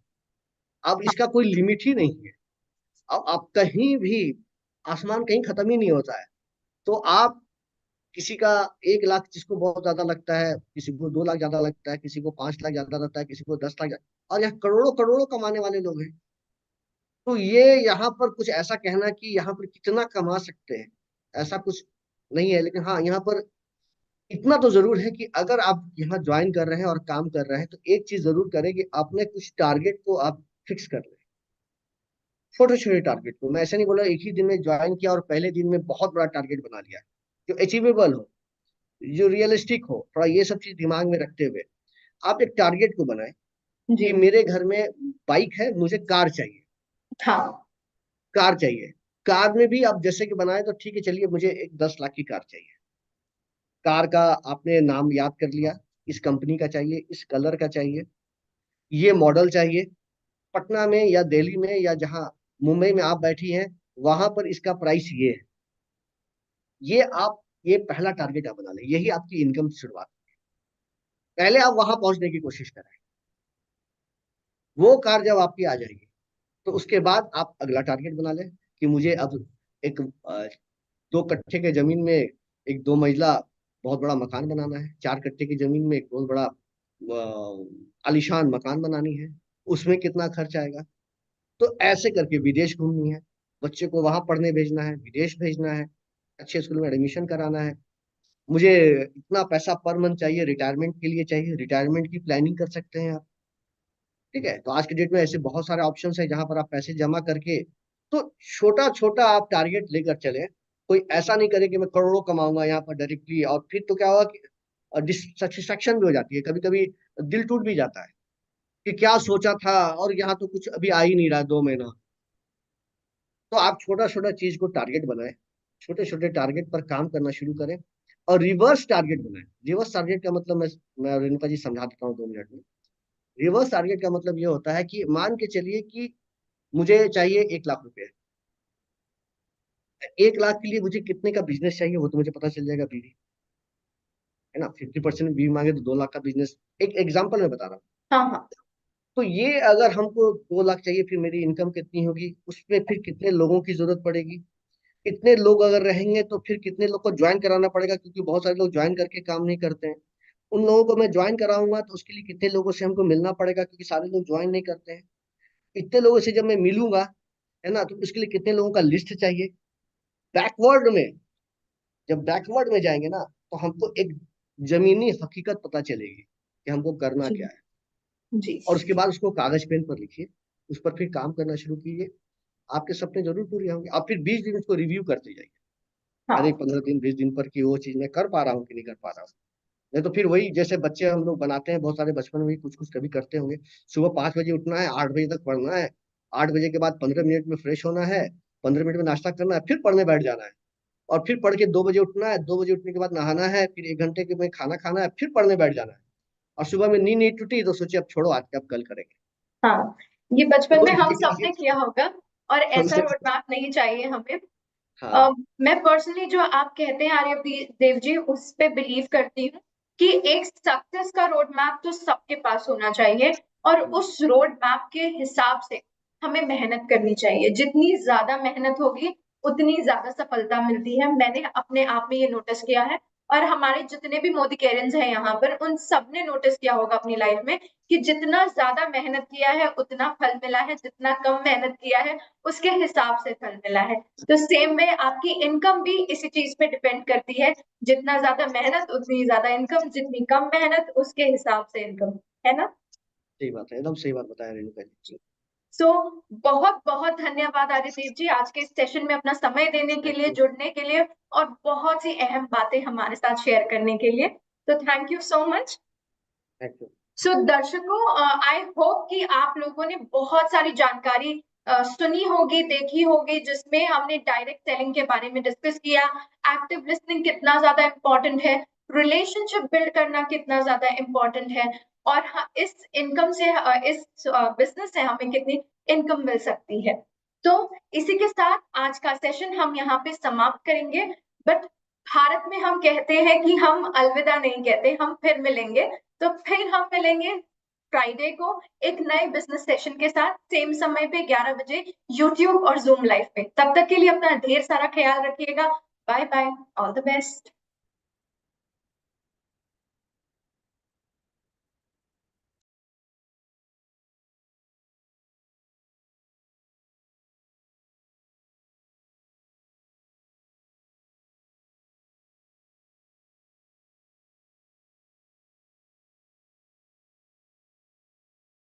अब इसका कोई लिमिट ही नहीं है। अब आप कहीं भी, आसमान कहीं खत्म ही नहीं होता है। तो आप किसी का 1 लाख जिसको बहुत ज्यादा लगता है, किसी को 2 लाख ज्यादा लगता है, किसी को 5 लाख ज्यादा लगता है, किसी को 10 लाख और यहाँ करोड़ों करोड़ों कमाने वाले लोग हैं। तो ये यहाँ पर कुछ ऐसा कहना कि यहाँ पर कितना कमा सकते हैं, ऐसा कुछ नहीं है। लेकिन हाँ, यहाँ पर इतना तो जरूर है कि अगर आप यहाँ ज्वाइन कर रहे हैं और काम कर रहे हैं, तो एक चीज जरूर करें कि अपने कुछ टारगेट को आप फिक्स कर लें। छोटे छोटे टारगेट को, मैं ऐसे नहीं बोला एक ही दिन में ज्वाइन किया और पहले दिन में बहुत बड़ा टारगेट बना लिया। जो अचीवेबल हो, जो रियलिस्टिक हो, थोड़ा ये सब चीज दिमाग में रखते हुए आप एक टारगेट को बनाएं जी। कि मेरे घर में बाइक है, मुझे कार चाहिए। हाँ। कार चाहिए, कार में भी आप जैसे कि बनाए तो ठीक है, चलिए मुझे एक 10 लाख की कार चाहिए। कार का आपने नाम याद कर लिया, इस कंपनी का चाहिए, इस कलर का चाहिए, ये मॉडल चाहिए। पटना में या दिल्ली में या जहाँ मुंबई में आप बैठी हैं, वहां पर इसका प्राइस ये है। ये आप, ये पहला टारगेट आप बना लें, यही आपकी इनकम की शुरुआत। पहले आप वहां पहुंचने की कोशिश करें। वो कार जब आपकी आ जाएगी, तो उसके बाद आप अगला टारगेट बना लें कि मुझे अब एक 2 कट्ठे के जमीन में एक 2 मंजिला बहुत बड़ा मकान बनाना है। 4 कट्ठे की जमीन में एक बहुत बड़ा आलीशान मकान बनानी है। उसमें कितना खर्च आएगा? तो ऐसे करके विदेश घूमनी है, बच्चे को वहां पढ़ने भेजना है, विदेश भेजना है, अच्छे स्कूल में एडमिशन कराना है। मुझे इतना पैसा पर मंथ चाहिए, रिटायरमेंट के लिए चाहिए, रिटायरमेंट की प्लानिंग कर सकते हैं आप। ठीक है, तो आज के डेट में ऐसे बहुत सारे ऑप्शन है जहां पर आप पैसे जमा करके, तो छोटा छोटा आप टारगेट लेकर चले। कोई ऐसा नहीं करे कि मैं करोड़ों कमाऊंगा यहाँ पर डायरेक्टली, और फिर तो क्या होगा कि डिससेटिस्फैक्शन भी हो जाती है कभी कभी, दिल टूट भी जाता है कि क्या सोचा था और यहाँ तो कुछ अभी आ ही नहीं रहा 2 महीना। तो आप छोटा छोटा चीज को टारगेट बनाए, छोटे छोटे टारगेट पर काम करना शुरू करें, और रिवर्स टारगेट बनाए। रिवर्स टारगेट का मतलब मैं रेणुका जी समझा देता हूँ 2 मिनट में। रिवर्स टारगेट का मतलब ये होता है कि मान के चलिए कि मुझे चाहिए 1 लाख रुपए। 1 लाख के लिए मुझे कितने का बिजनेस चाहिए वो तो मुझे पता चल जाएगा बीवी, है ना। 50% बीवी मांगे तो 2 लाख का बिजनेस, एक एग्जाम्पल मैं बता रहा हूँ। हाँ हाँ। तो ये अगर हमको 2 लाख चाहिए, फिर मेरी इनकम कितनी होगी, उसमें फिर कितने लोगों की जरूरत पड़ेगी, कितने लोग अगर रहेंगे तो फिर कितने लोग को ज्वाइन कराना पड़ेगा, क्योंकि बहुत सारे लोग ज्वाइन करके काम नहीं करते हैं। उन लोगों को मैं ज्वाइन कराऊंगा तो उसके लिए कितने लोगों से हमको मिलना पड़ेगा, क्योंकि सारे लोग ज्वाइन नहीं करते हैं। इतने लोगों से जब मैं मिलूंगा, है ना, तो उसके लिए कितने लोगों का लिस्ट चाहिए। बैकवर्ड में, जब बैकवर्ड में जाएंगे ना, तो हमको एक जमीनी हकीकत पता चलेगी कि हमको करना जी। क्या है। जी। और उसके बाद उसको कागज पेन पर लिखिए, उस पर फिर काम करना शुरू कीजिए। आपके सपने जरूर पूरे होंगे। आप फिर 20 दिन उसको रिव्यू करते जाइए, अरे हाँ। 15 दिन 20 दिन पर कि वो चीज मैं कर पा रहा हूँ कि नहीं कर पा रहा हूँ। नहीं तो फिर वही जैसे बच्चे हम लोग बनाते हैं, बहुत सारे बचपन में भी कुछ कुछ कभी करते होंगे। सुबह 5 बजे उठना है, 8 बजे तक पढ़ना है, 8 बजे के बाद 15 मिनट में फ्रेश होना है, 15 मिनट में नाश्ता करना है, फिर पढ़ने बैठ जाना है। और फिर पढ़ के 2 बजे उठना है, 2 बजे उठने के बाद नहाना है, फिर 1 घंटे के में खाना खाना है, फिर पढ़ने बैठ जाना है। और सुबह में नींद नहीं टूटी तो सोचे अब छोड़ो, आज के अब कल करेंगे। हाँ, ये बचपन तो में हम ये सबने किया होगा और ऐसा रोड मैप नहीं चाहिए हमें। हाँ, मैं पर्सनली जो आप कहते हैं आर्य देव जी, उस पे बिलीव करती हूँ कि एक सक्सेस का रोड मैप तो सबके पास होना चाहिए और उस रोड मैप के हिसाब से हमें मेहनत करनी चाहिए। जितनी ज्यादा मेहनत होगी उतनी ज्यादा सफलता मिलती है। मैंने अपने आप में ये नोटिस किया है। और हमारे जितने भी मोदिकेरियंस हैं यहाँ पर, उन सब ने नोटिस किया होगा अपनी लाइफ में कि जितना ज्यादा मेहनत किया है उतना फल मिला है, जितना कम मेहनत किया है उसके हिसाब से फल मिला है। तो सेम में आपकी इनकम भी इसी चीज पे डिपेंड करती है, जितना ज्यादा मेहनत उतनी ज्यादा इनकम, जितनी कम मेहनत उसके हिसाब से इनकम, है ना। सही बात है, एकदम सही बात बताया रेणुका जी। सो बहुत बहुत धन्यवाद आदित्य जी, आज के इस सेशन में अपना समय देने के थैंक लिए, यू। जुड़ने के लिए और बहुत सी अहम बातें हमारे साथ शेयर करने के लिए। तो thank you so much. Thank you. So दर्शकों, आई होप कि आप लोगों ने बहुत सारी जानकारी सुनी होगी, देखी होगी, जिसमें हमने डायरेक्ट सेलिंग के बारे में डिस्कस किया, एक्टिव लिसनिंग कितना ज्यादा इम्पोर्टेंट है, रिलेशनशिप बिल्ड करना कितना ज्यादा इम्पोर्टेंट है, और इस इनकम से, इस बिजनेस से हमें कितनी इनकम मिल सकती है। तो इसी के साथ आज का सेशन हम यहाँ पे समाप्त करेंगे। बट भारत में हम कहते हैं कि हम अलविदा नहीं कहते, हम फिर मिलेंगे। तो फिर हम मिलेंगे फ्राइडे को एक नए बिजनेस सेशन के साथ, सेम समय पे 11 बजे यूट्यूब और जूम लाइव पे। तब तक के लिए अपना ढेर सारा ख्याल रखिएगा। Bye bye, all the best.